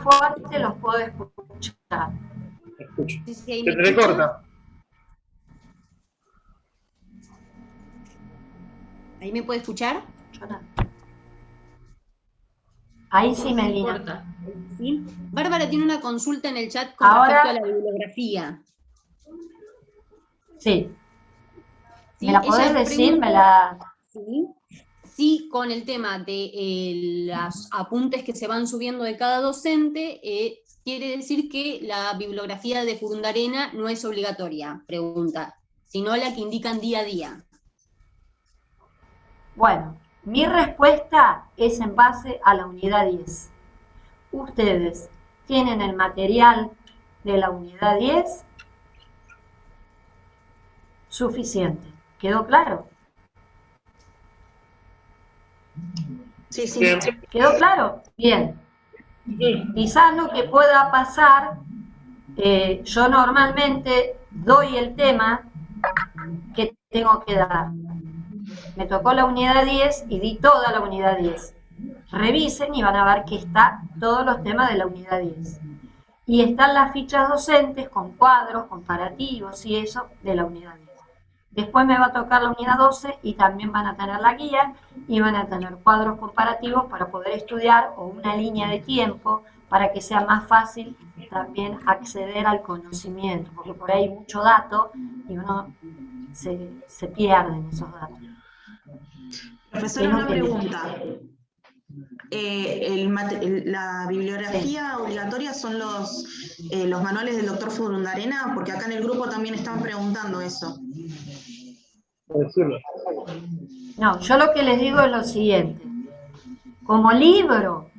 Fuerte los puedo escuchar. Escucho. Sí, Se te recorta. ¿Ahí me puede escuchar? Ahí sí, Melina. ¿Sí? Bárbara tiene una consulta en el chat con Ahora, respecto a la bibliografía. Sí. ¿Sí? ¿Me la podés Ella decir? pregunta- Me la... ¿Sí? Sí, con el tema de los apuntes que se van subiendo de cada docente, quiere decir que la bibliografía de Furundarena no es obligatoria, pregunta, sino la que indican día a día. Bueno, mi respuesta es en base a la unidad 10. Ustedes tienen el material de la unidad 10 suficiente. ¿Quedó claro? Sí, sí. Bien. ¿Quedó claro? Bien. Quizás lo que pueda pasar, yo normalmente doy el tema que tengo que dar. Me tocó la unidad 10 y di toda la unidad 10. Revisen y van a ver que está todos los temas de la unidad 10. Y están las fichas docentes con cuadros, comparativos y eso de la unidad 10. Después me va a tocar la unidad 12 y también van a tener la guía y van a tener cuadros comparativos para poder estudiar o una línea de tiempo para que sea más fácil también acceder al conocimiento, porque por ahí hay mucho dato y uno se pierde en esos datos. Profesora, una pregunta. La bibliografía obligatoria son los manuales del doctor Furundarena, porque acá en el grupo también están preguntando eso. No, yo lo que les digo es lo siguiente. Como libro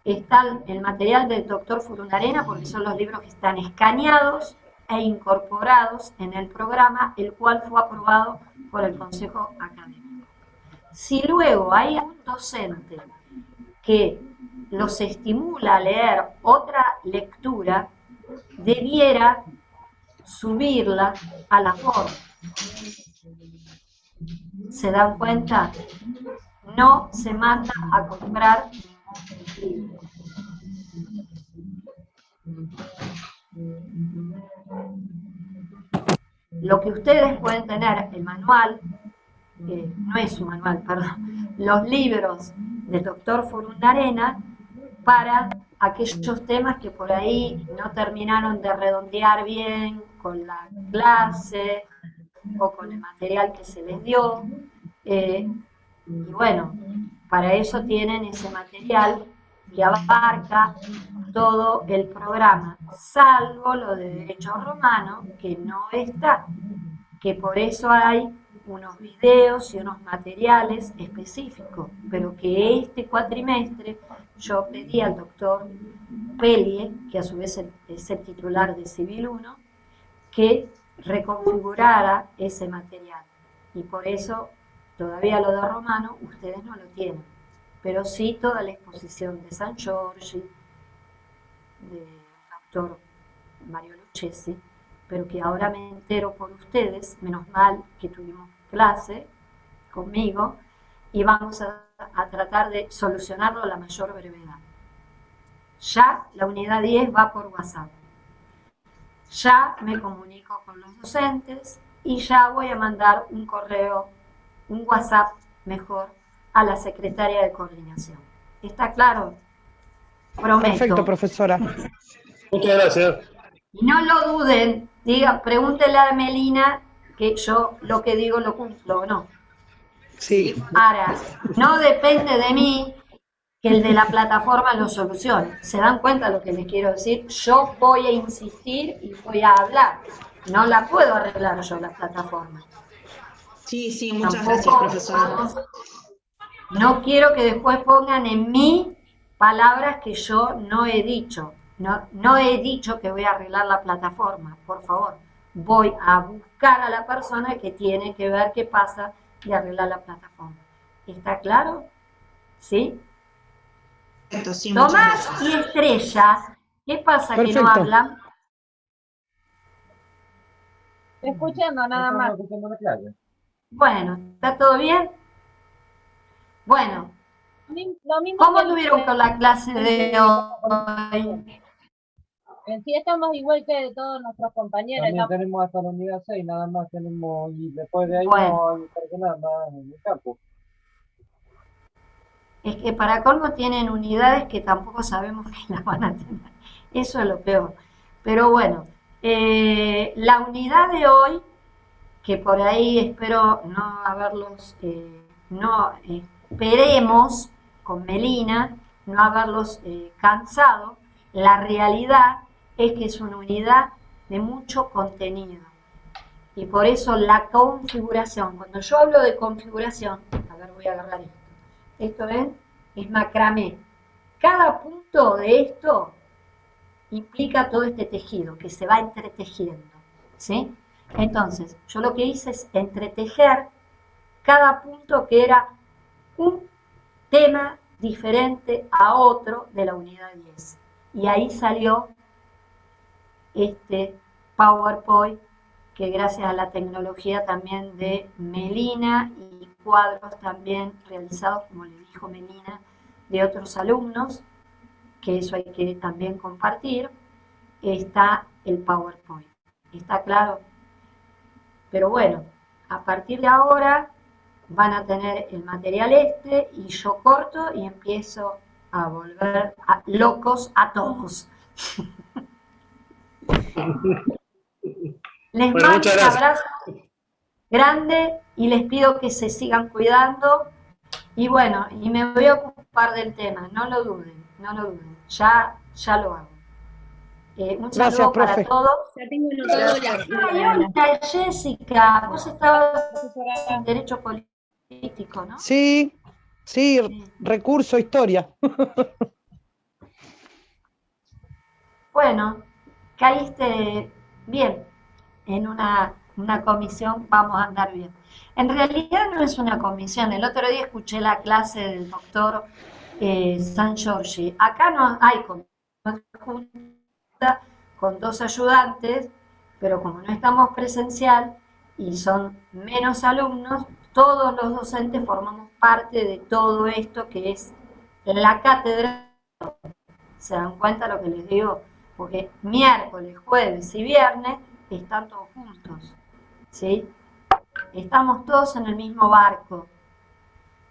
está el material del doctor Furundarena, porque son los libros que están escaneados e incorporados en el programa, el cual fue aprobado por el Consejo Académico. Si luego hay un docente que los estimula a leer otra lectura, debiera subirla a la forma. ¿Se dan cuenta? No se manda a comprar libros. Lo que ustedes pueden tener, el manual, no es un manual, perdón, los libros del doctor Furundarena para aquellos temas que por ahí no terminaron de redondear bien con la clase o con el material que se les dio. Y bueno, para eso tienen ese material que abarca todo el programa, salvo lo de Derecho Romano, que no está, que por eso hay unos videos y unos materiales específicos, pero que este cuatrimestre yo pedí al doctor Pelie, que a su vez es el titular de Civil 1, que reconfigurara ese material. Y por eso todavía lo de Romano ustedes no lo tienen, pero sí toda la exposición de San Giorgi, del doctor Mario Lucchesi, pero que ahora me entero por ustedes, menos mal que tuvimos clase conmigo, y vamos a tratar de solucionarlo a la mayor brevedad. Ya la unidad 10 va por WhatsApp. Ya me comunico con los docentes y ya voy a mandar un correo, un WhatsApp mejor, a la secretaria de coordinación. ¿Está claro? Prometo. Perfecto, profesora. Muchas gracias. Y no lo duden, pregúntele a Melina que yo lo que digo lo cumplo o no. Sí. Ahora, no depende de mí que el de la plataforma lo solucione. ¿Se dan cuenta lo que les quiero decir? Yo voy a insistir y voy a hablar. No la puedo arreglar yo la plataforma. Sí, sí, muchas Tampoco gracias, profesora. No quiero que después pongan en mí palabras que yo no he dicho. No he dicho que voy a arreglar la plataforma, por favor. Voy a buscar a la persona que tiene que ver qué pasa y arreglar la plataforma. ¿Está claro? ¿Sí? Perfecto, sí, muchas Tomás gracias. y Estrella, ¿qué pasa que no Perfecto. hablan? Estoy escuchando nada Estamos más. escuchando la clase. Bueno, ¿está todo bien? Bueno, Lo mismo ¿cómo que anduvieron con la clase de hoy? en sí estamos igual que todos nuestros compañeros. También Estamos... tenemos hasta la unidad 6, nada más tenemos, y después de ahí Bueno. no hay personal más en el campo. Es que para colmo tienen unidades que tampoco sabemos que las van a tener. Eso es lo peor. Pero bueno, la unidad de hoy, que por ahí espero no haberlos, no esperemos con Melina, no haberlos cansado, la realidad es que es una unidad de mucho contenido. Y por eso la configuración, cuando yo hablo de configuración, a ver, voy a agarrar esto. Esto es macramé. Cada punto de esto implica todo este tejido que se va entretejiendo, ¿sí? Entonces, yo lo que hice es entretejer cada punto que era un tema diferente a otro de la unidad 10. Y ahí salió este PowerPoint que gracias a la tecnología también de Melina y cuadros también realizados, como le dijo Melina, de otros alumnos, que eso hay que también compartir, está el PowerPoint. ¿Está claro? Pero bueno, a partir de ahora van a tener el material y yo corto y empiezo a volver locos a todos. Les Bueno, mando muchas un gracias. abrazo grande y les pido que se sigan cuidando. Y bueno, y me voy a ocupar del tema, no lo duden, no lo duden. Ya lo hago. Un Gracias, saludo para profe. todos. Ya tengo anotado Ay, hola, Jessica, vos estabas en Derecho Político, ¿no? Sí, sí, recurso, historia. Bueno, caíste bien en una comisión, vamos a andar bien. En realidad no es una comisión, el otro día escuché la clase del doctor San Giorgi. Acá no hay junta con 2 ayudantes, pero como no estamos presencial y son menos alumnos, todos los docentes formamos parte de todo esto que es la cátedra. ¿Se dan cuenta lo que les digo? Porque miércoles, jueves y viernes están todos juntos, ¿sí? Estamos todos en el mismo barco.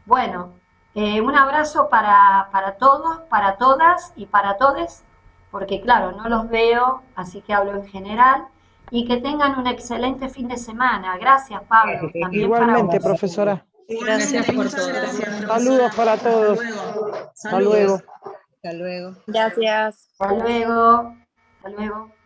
Bueno, un abrazo para todos, para todas y para todes, porque claro, no los veo, así que hablo en general, y que tengan un excelente fin de semana. Gracias, Pablo. También Igualmente, para vos. profesora. Igualmente, Gracias por muchas todo. gracias, profesora. Saludos para todos. Hasta luego. Hasta luego. Hasta luego. Gracias. Hasta luego. Hasta luego.